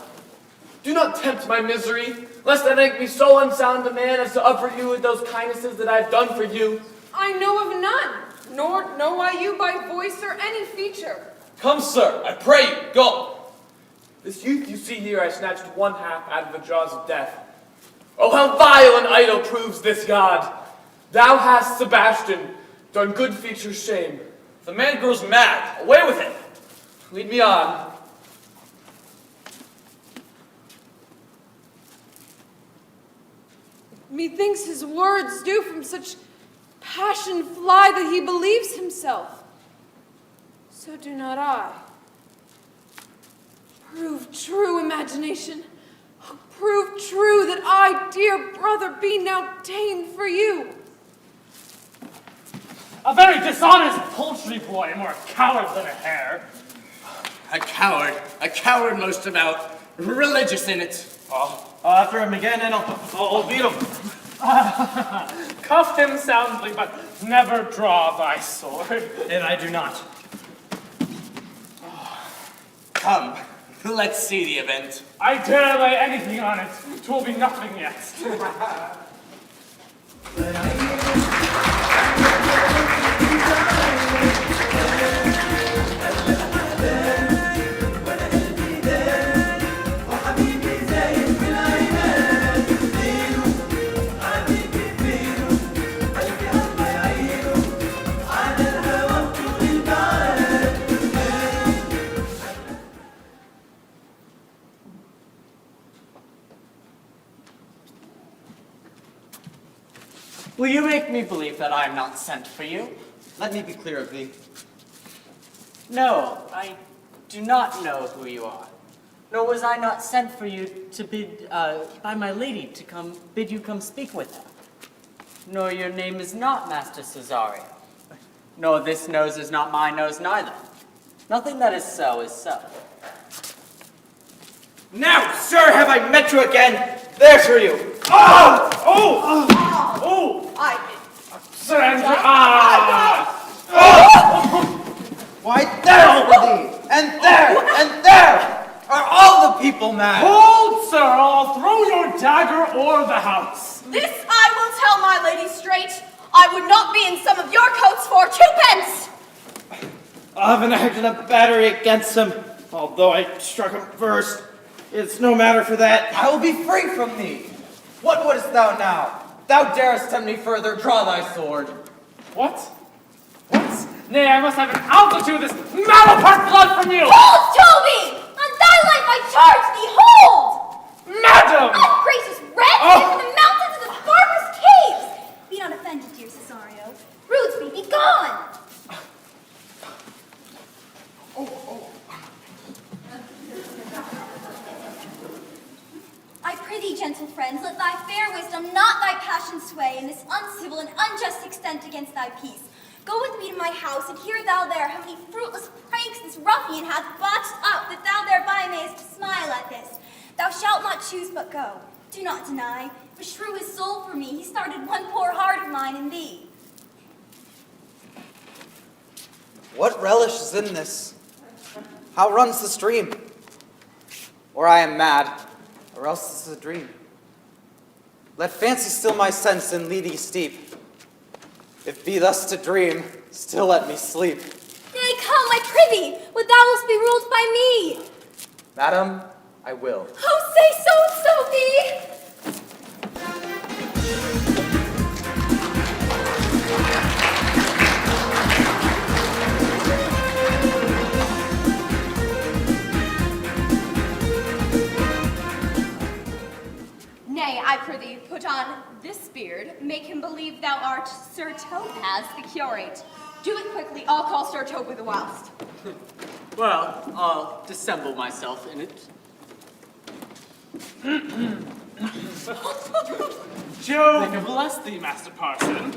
Do not tempt my misery, lest I make me so unsound a man as to offer you those kindnesses that I have done for you. I know of none, nor know I you by voice or any feature. Come, sir, I pray you, go. This youth you see here I snatched one half out of the jaws of death. Oh, how vile and idle proves this God! Thou hast, Sebastian, done good features shame. The man grows mad. Away with him. Lead me on. Methinks his words do from such passion fly that he believes himself. So do not I. Prove true, imagination. Prove true that I, dear brother, be now ta'en for you. A very dishonest poultry boy, more a coward than a hare. A coward most about, religious in it. I'll after him again and I'll beat him. Cuff him soundly, but never draw thy sword. And I do not. Come, let's see the event. I dare lay anything on it. 'Twill be nothing yet. Will you make me believe that I am not sent for you? Let me be clear of thee. No, I do not know who you are. Nor was I not sent for you to bid, by my lady to bid you come speak with her. Nor your name is not Master Cesario. Nor this nose is not my nose neither. Nothing that is so is so. Now, sir, have I met you again? There's for you. Oh! Oh! Oh! Sir Andrew! Why, there over thee, and there are all the people mad. Hold, sir, I'll throw your dagger o'er the house. This I will tell my lady straight. I would not be in some of your coats for 2 pence. I've enacted a battery against him, although I struck him first. It's no matter for that. I will be free from thee. What wouldst thou now? Thou darest tempt me further, draw thy sword. What? What? Nay, I must have an altitude this malapart blood from you! Hold, Toby! On thy life I charge thee, hold! Madam! Ungracious wretch, from the mountains of the barbarous caves! Be not offended, dear Cesario. Rudesby, be gone! I prithee, gentle friends, let thy fair wisdom, not thy passion sway in this uncivil and unjust extent against thy peace. Go with me to my house, and hear thou there how many fruitless pranks this ruffian hath botched up, that thou thereby mayest smile at this. Thou shalt not choose but go. Do not deny. Beshrew his soul for me, he started one poor heart of mine in thee. What relish is in this? How runs the stream? Or I am mad, or else this is a dream. Let fancy still my sense and lead thee steep. If be thus to dream, still let me sleep. Nay, come, I prithee, would thou wilt be ruled by me? Madam, I will. Oh, say so, be. Nay, I prithee, put on this beard, make him believe thou art Sir Topaz, the curate. Do it quickly, I'll call Sir Toby the whilst. Well, I'll dissemble myself in it. Jove bless thee, Master Parson.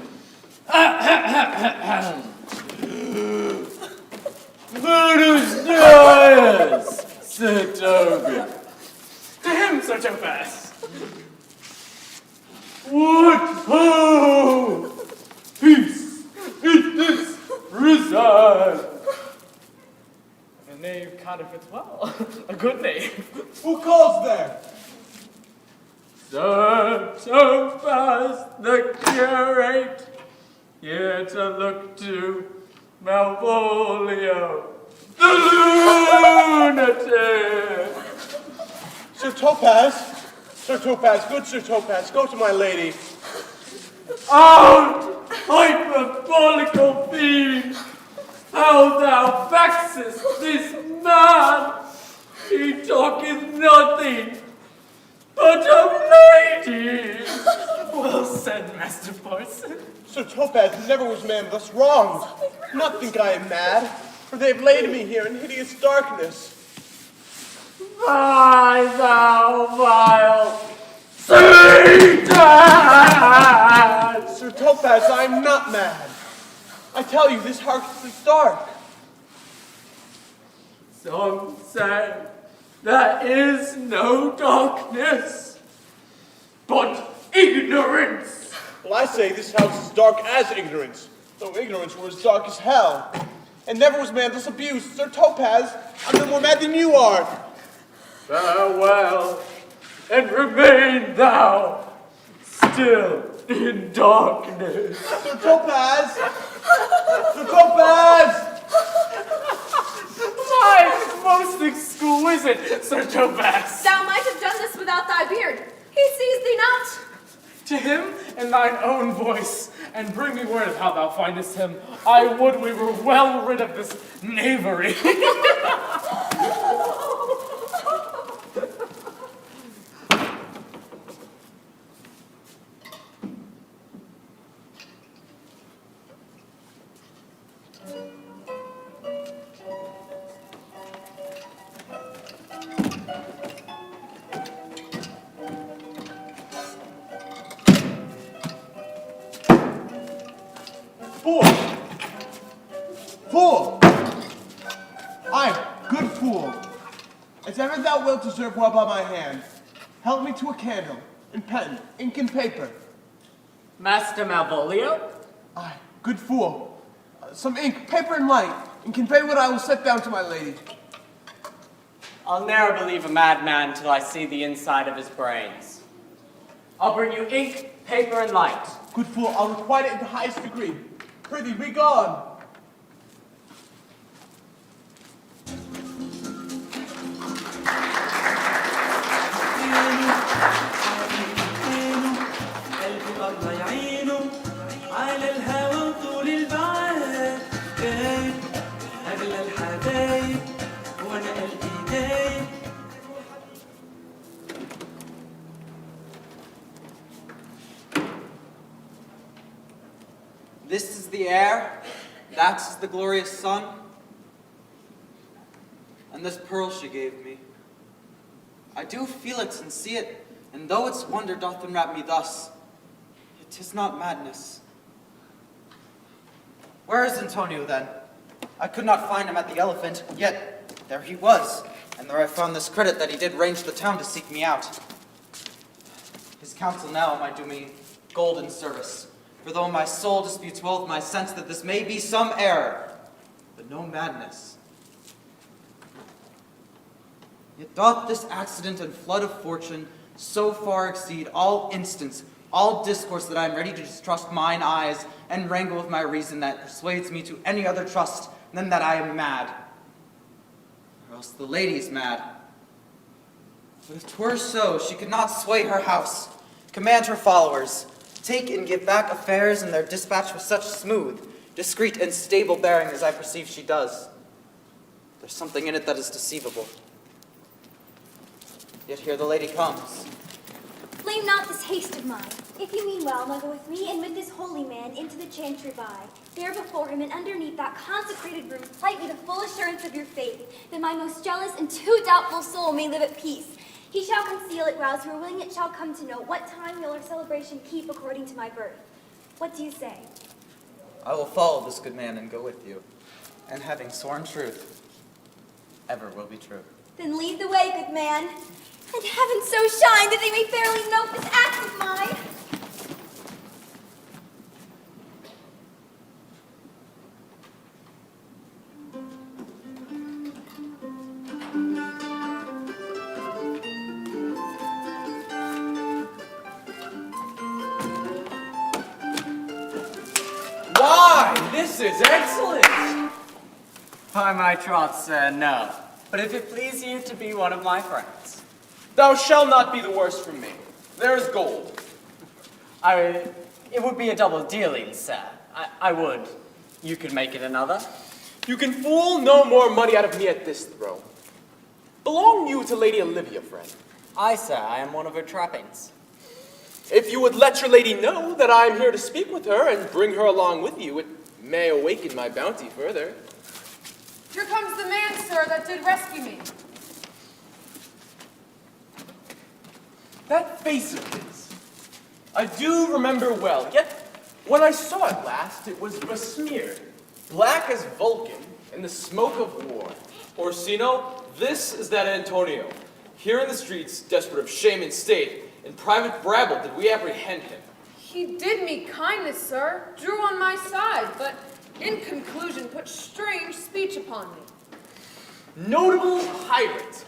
Buenos Dias, Sir Toby. To him, Sir Topaz. What ho! Peace in this prison. The name counterfeits well. A good name. Who calls there? Sir Topaz, the curate, here to look to Malvolio, the lunatic. Sir Topaz? Sir Topaz, good Sir Topaz, go to my lady. Out, hyperbolical fiend! How thou vexest this man! He talketh nothing but of ladies! Well said, Master Parson. Sir Topaz never was man thus wronged. Not think I am mad, for they have laid me here in hideous darkness. Fly, thou vile Satan! Sir Topaz, I am not mad. I tell you, this house is dark. Some say there is no darkness, but ignorance. Well, I say this house is dark as ignorance, though ignorance were as dark as hell. And never was man thus abused. Sir Topaz, I'm no more mad than you are. Farewell, and remain thou still in darkness. Sir Topaz! Sir Topaz! Why, most exquisite, Sir Topaz. Thou might have done this without thy beard. He sees thee not. To him in thine own voice, and bring me word of how thou findest him. I would we were well rid of this knavery. Aye, good fool. As ever thou wilt deserve well by my hand, help me to a candle, and pen, ink and paper. Master Malvolio? Aye, good fool. Some ink, paper, and light, and convey what I will set down to my lady. I'll ne'er believe a madman till I see the inside of his brains. I'll bring you ink, paper, and light. Good fool, I'll requite it in the highest degree. Prithee, be gone. This is the air, that is the glorious sun, and this pearl she gave me. I do feel it and see it, and though its wonder doth enwrap me thus, it is not madness. Where is Antonio then? I could not find him at the Elephant, yet there he was, and there I found this credit that he did range the town to seek me out. His counsel now might do me golden service. For though my soul disputes well with my sense that this may be some error, but no madness. Yet doth this accident and flood of fortune so far exceed all instance, all discourse, that I am ready to distrust mine eyes and wrangle with my reason that persuades me to any other trust than that I am mad. Or else the lady is mad. But if 'twere so, she could not sway her house, command her followers, take and give back affairs in their dispatch with such smooth, discreet, and stable bearing as I perceive she does. There's something in it that is deceivable. Yet here the lady comes. Blame not this haste of mine. If you mean well, now go with me and with this holy man into the chantry by. There before him and underneath that consecrated room, plight me the full assurance of your faith, that my most jealous and too doubtful soul may live at peace. He shall conceal it, whiles who are willing it shall come to know what time will our celebration keep according to my birth. What do you say? I will follow this good man and go with you, and having sworn truth, ever will be true. Then lead the way, good man, and heaven so shine that they may fairly note this act of mine. Why, this is excellent! By my troth, sir, no. But if it please you to be one of my friends. Thou shalt not be the worse from me. There is gold. It would be a double dealing, sir. I would. You could make it another. You can fool no more money out of me at this throw. Belong you to Lady Illyria, friend? Aye, sir, I am one of her trappings. If you would let your lady know that I am here to speak with her and bring her along with you, it may awaken my bounty further. Here comes the man, sir, that did rescue me. That face of his, I do remember well, yet when I saw it last, it was besmeared, black as Vulcan in the smoke of war. Orsino, this is that Antonio. Here in the streets, desperate of shame and state, in private brabble did we apprehend him. He did me kindness, sir, drew on my side, but in conclusion put strange speech upon me. Notable pirate,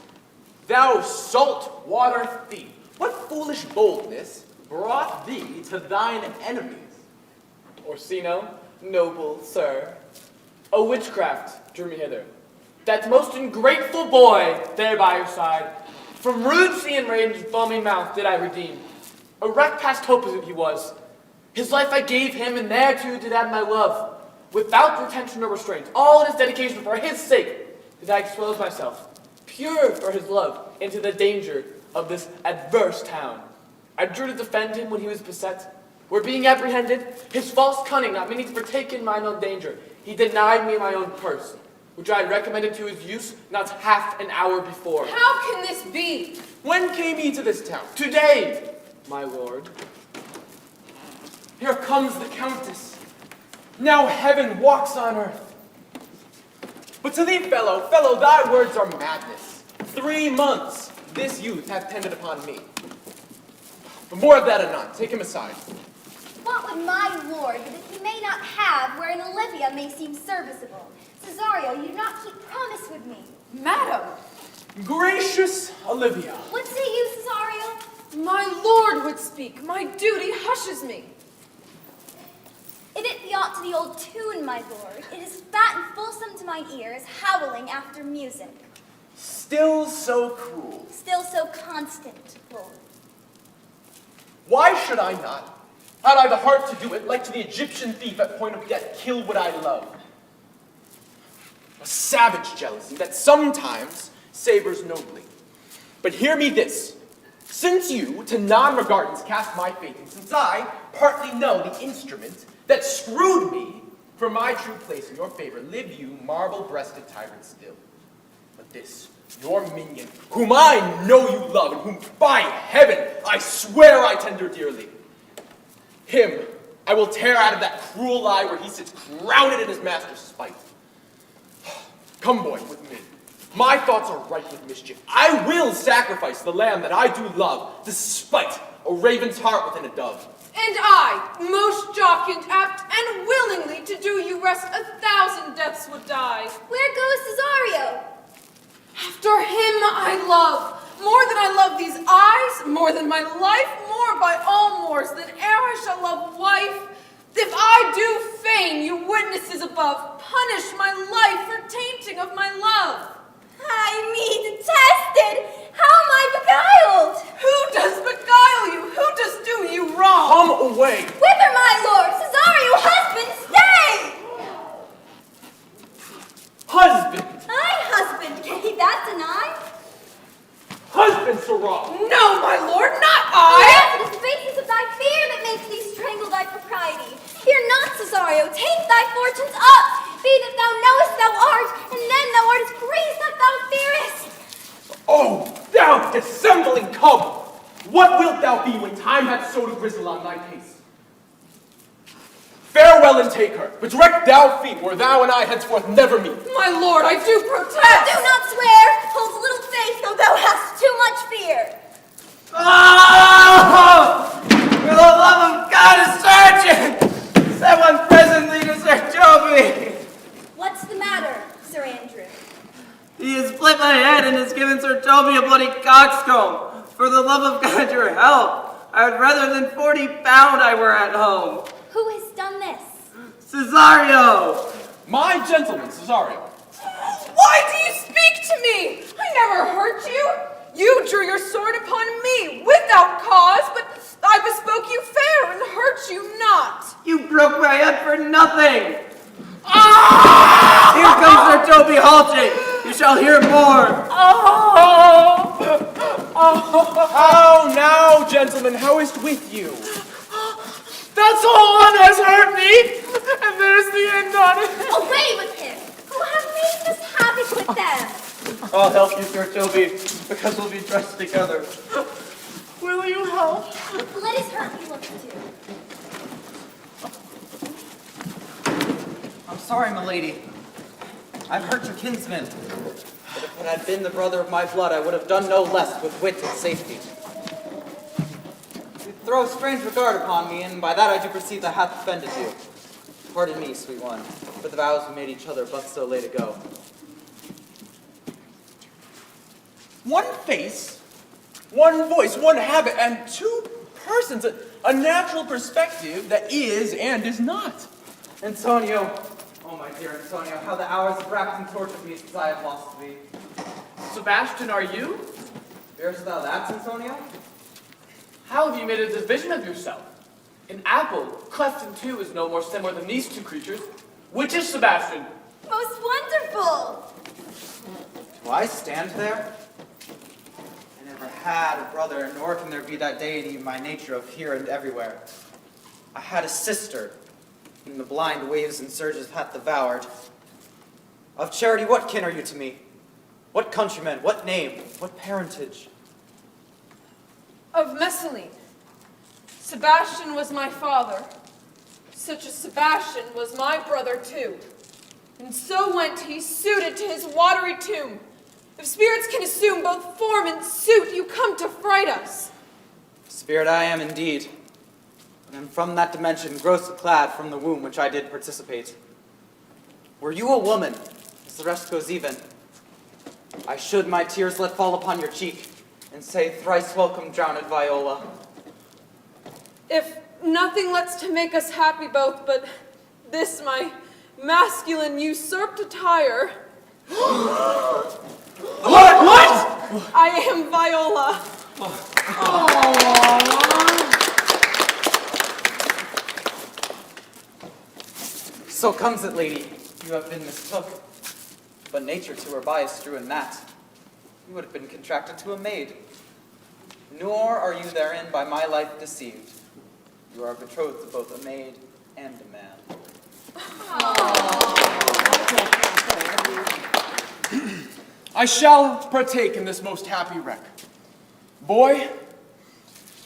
thou salt water thief, what foolish boldness brought thee to thine enemies? Orsino, noble sir, a witchcraft drew me hither. That most ungrateful boy there by your side, from rude sea and range foaming mouth did I redeem. A wreck past hope as he was. His life I gave him, and thereto did add my love, without pretension or restraint. All in his dedication for his sake did I expose myself, pure for his love, into the danger of this adverse town. I drew to defend him when he was beset. Where being apprehended, his false cunning not meaning to partake in mine own danger, he denied me my own purse, which I had recommended to his use not half an hour before. How can this be? When came he to this town? Today, my lord. Here comes the Countess. Now heaven walks on earth. But to thee, fellow, thy words are madness. 3 months this youth hath tended upon me. But more of that anon. Take him aside. What would my lord that he may not have wherein Olivia may seem serviceable? Cesario, you do not keep promise with me. Madam, Gracious Olivia. What say you, Cesario? my lord would speak. My duty hushes me. If it be aught to the old tune, my lord, it is fat and fulsome to mine ears, howling after music. Still so cruel. Still so constant, lord. Why should I not? Had I the heart to do it, like to the Egyptian thief at point of death, kill what I love. A savage jealousy that sometimes savors nobly. But hear me this. Since you to non-regardance cast my faith, and since I partly know the instrument that screwed me from my true place in your favor, live you marble-breasted tyrant still. But this, your minion, whom I know you love, and whom by heaven I swear I tender dearly, him I will tear out of that cruel lie where he sits crowned in his master's spite. Come, boy, with me. My thoughts are ripe with mischief. I will sacrifice the lamb that I do love, despite a raven's heart within a dove. And I, most jocund, apt, and willingly to do you rest 1,000 deaths would die. Where goes Cesario? After him I love, more than I love these eyes, more than my life, more by all mores than e'er I shall love wife. If I do feign, you witnesses above, punish my life for tainting of my love. I me detested! How am I beguiled? Who does beguile you? Who does do you wrong? Come away! Whither, my lord? Cesario, husband, stay! Husband! Aye, husband, can he that deny? Husband, Sirrah! No, my lord, not Alas, I! it is the basis of thy fear that makes thee strangle thy propriety. Fear not, Cesario, take thy fortunes up. Be that thou knowest thou art, and then thou art as great that thou fearest. Oh, thou dissembling cub! What wilt thou be when time hath sowed a grizzle on thy case? Farewell and take her, but direct thou feet where thou and I henceforth never meet. My lord, I do protest! Do not swear, holds little faith, though thou hast too much fear. Oh! For the love of God, sergeant! Someone presently to Sir Toby! What's the matter, Sir Andrew? He has split my head and has given Sir Toby a bloody coxcomb. For the love of God, your help! I would rather than 40 pound I were at home. Who has done this? Cesario! My gentleman, Cesario. Why do you speak to me? I never hurt you. You drew your sword upon me without cause, but I bespoke you fair and hurt you not. You broke my head for nothing! Ah! Here comes Sir Toby halting. You shall hear more. How now, gentlemen, how is't with you? That's all one has hurt me, and there's the end on it. Away with him! Who have made this havoc with them? I'll help you, Sir Toby, because we'll be dressed together. Will you help? Let his hurt be looked to. I'm sorry, milady. I've hurt your kinsman. But if it had been the brother of my blood, I would have done no less with wit and safety. You throw strange regard upon me, and by that I do perceive that hath offended you. Pardon me, sweet one, for the vows we made each other but so late ago. One face, one voice, one habit, and two persons, a natural perspective that is and is not. Antonio, oh my dear Antonio, how the hours have racked and tortured me since I have lost thee. Sebastian, are you? Fearest thou that, Antonio? How have you made a division of yourself? An apple, cleft in two, is no more similar than these two creatures. Which is Sebastian? Most wonderful! Do I stand there? I never had a brother, nor can there be that deity in my nature of here and everywhere. I had a sister, whom the blind waves and surges hath devoured. Of charity, what kin are you to me? What countrymen, what name, what parentage? Of Messalene. Sebastian was my father. Such a Sebastian was my brother too. And so went he suited to his watery tomb. If spirits can assume both form and suit, you come to fright us. Spirit I am indeed, and am from that dimension grossly clad from the womb which I did participate. Were you a woman, as the rest goes even, I should my tears let fall upon your cheek, and say thrice welcome, drowned Viola. If nothing lets to make us happy both, but this my masculine usurped attire. What? I am Viola. So comes it, lady, you have been mistook. But nature to her bias drew in that. You would have been contracted to a maid. Nor are you therein by my life deceived. You are betrothed to both a maid and a man. I shall partake in this most happy wreck. Boy,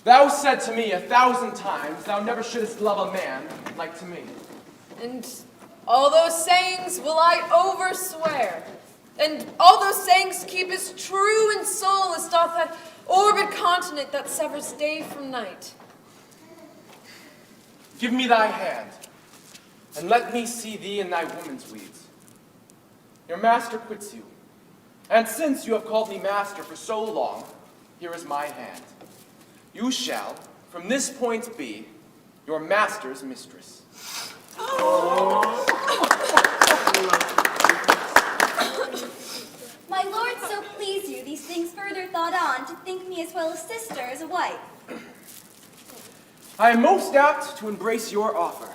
thou said to me 1,000 times thou never shouldest love a man like to me. And all those sayings will I overswear. And all those sayings keep as true in soul as doth that orbed continent that severs day from night. Give me thy hand, and let me see thee in thy woman's weeds. Your master quits you, and since you have called me master for so long, here is my hand. You shall, from this point be, your master's mistress. My lord so please you, these things further thought on, to think me as well a sister as a wife. I am most apt to embrace your offer.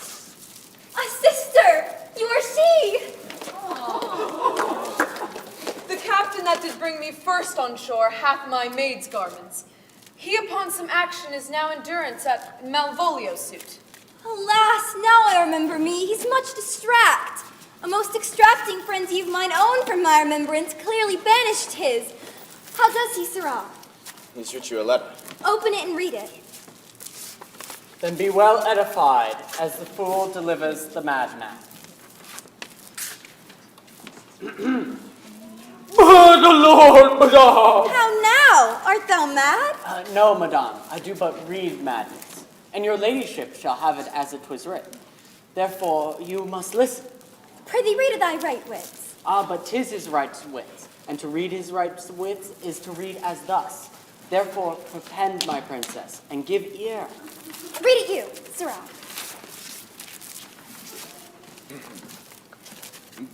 A sister! You are she! The captain that did bring me first on shore hath my maid's garments. He upon some action is now in durance at Malvolio's suit. Alas, now I remember me, he's much distract. A most extracting frenzy of mine own from my remembrance clearly banished his. How does he, sirrah? He's writ you a letter. Open it and read it. Then be well edified as the fool delivers the madman. By the Lord, madame! How now? Art thou mad? No, madame, I do but read madness, and your ladyship shall have it as it was written. Therefore, you must listen. Prithee read thy right wits. But 'tis his right wits, and to read his right wits is to read as thus. Therefore, prepend, my princess, and give ear. Read it you, sirrah.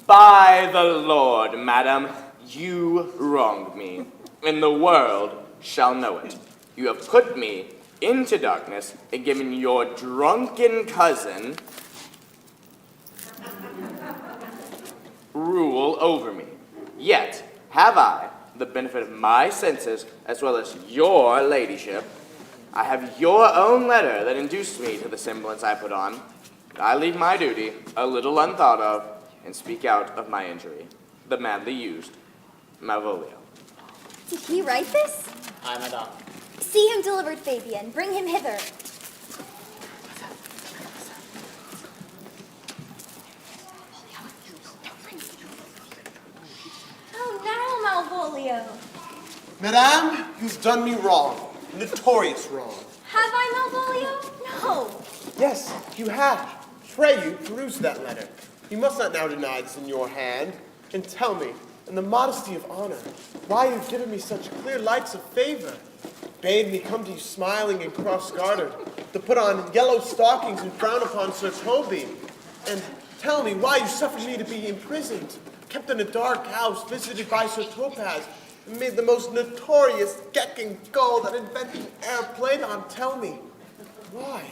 By the Lord, madam, you wronged me, and the world shall know it. You have put me into darkness and given your drunken cousin rule over me. Yet have I the benefit of my senses as well as your ladyship. I have your own letter that induced me to the semblance I put on. I leave my duty a little unthought of and speak out of my injury. The madly used, Malvolio. Did he write this? Aye, madame. See him delivered, Fabian. Bring him hither. How now, Malvolio? Madame, you've done me wrong. Notorious wrong. Have I, Malvolio? No. Yes, you have. Pray you, peruse that letter. You must not now deny this in your hand, and tell me, in the modesty of honor, why you've given me such clear lights of favor. Bade me come to you smiling and cross-gartered, to put on yellow stockings and frown upon Sir Toby. And tell me why you suffered me to be imprisoned, kept in a dark house, visited by Sir Topaz, and made the most notorious Gecking gull that invention e'er played on. Tell me, why?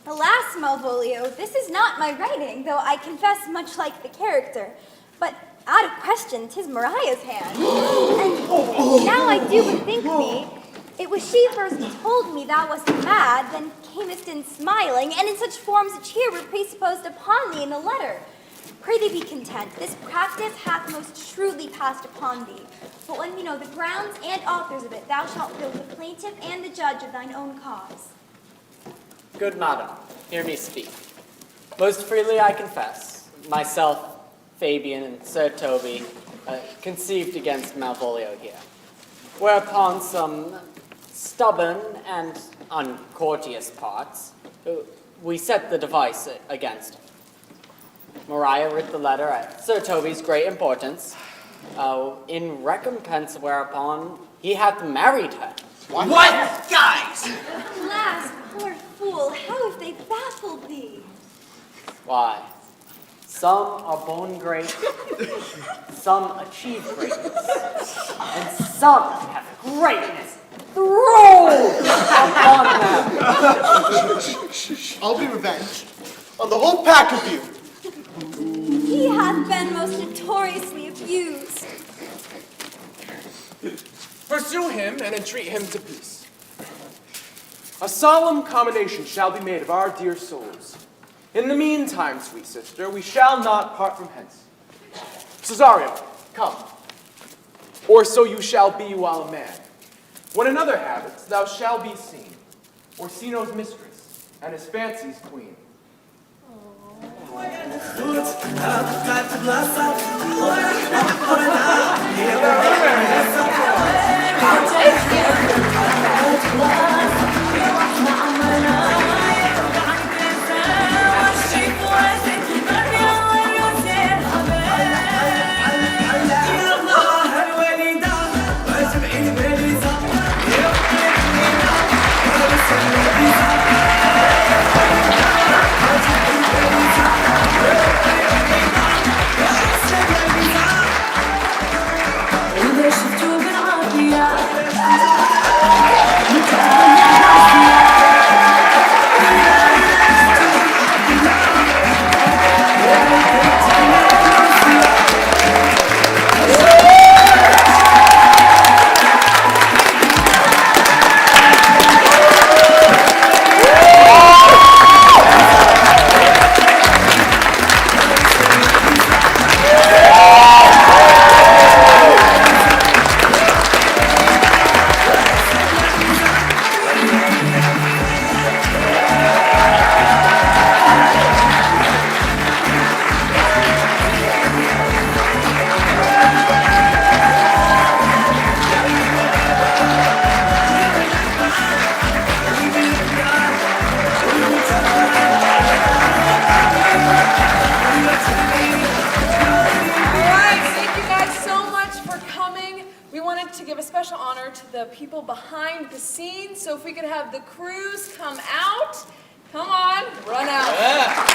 Alas, Malvolio, this is not my writing, though I confess much like the character. But out of question, 'tis Mariah's hand. And now I do bethink me, it was she first who told me thou wast mad, then camest in smiling, and in such forms a cheer were presupposed upon thee in the letter. Pray thee be content, this practice hath most shrewdly passed upon thee. But when we know the grounds and authors of it, thou shalt feel the plaintiff and the judge of thine own cause. Good madam, hear me speak. Most freely I confess, myself, Fabian, and Sir Toby conceived against Malvolio here. Whereupon some stubborn and uncourteous parts, we set the device against him. Mariah writ the letter at Sir Toby's great importance, in recompense whereupon he hath married her. What? Guys! Alas, poor fool, how have they baffled thee? Why, some are born great, some achieve greatness, and some have greatness thrown upon them. I'll be revenged on the whole pack of you. He hath been most notoriously abused. Pursue him and entreat him to peace. A solemn combination shall be made of our dear souls. In the meantime, sweet sister, we shall not part from hence. Cesario, come. Or so you shall be while a man. When another habits, thou shalt be seen. Orsino's mistress, and his fancy's queen. people behind the scenes. So if we could have the crews come out. Come on, run out. Yeah.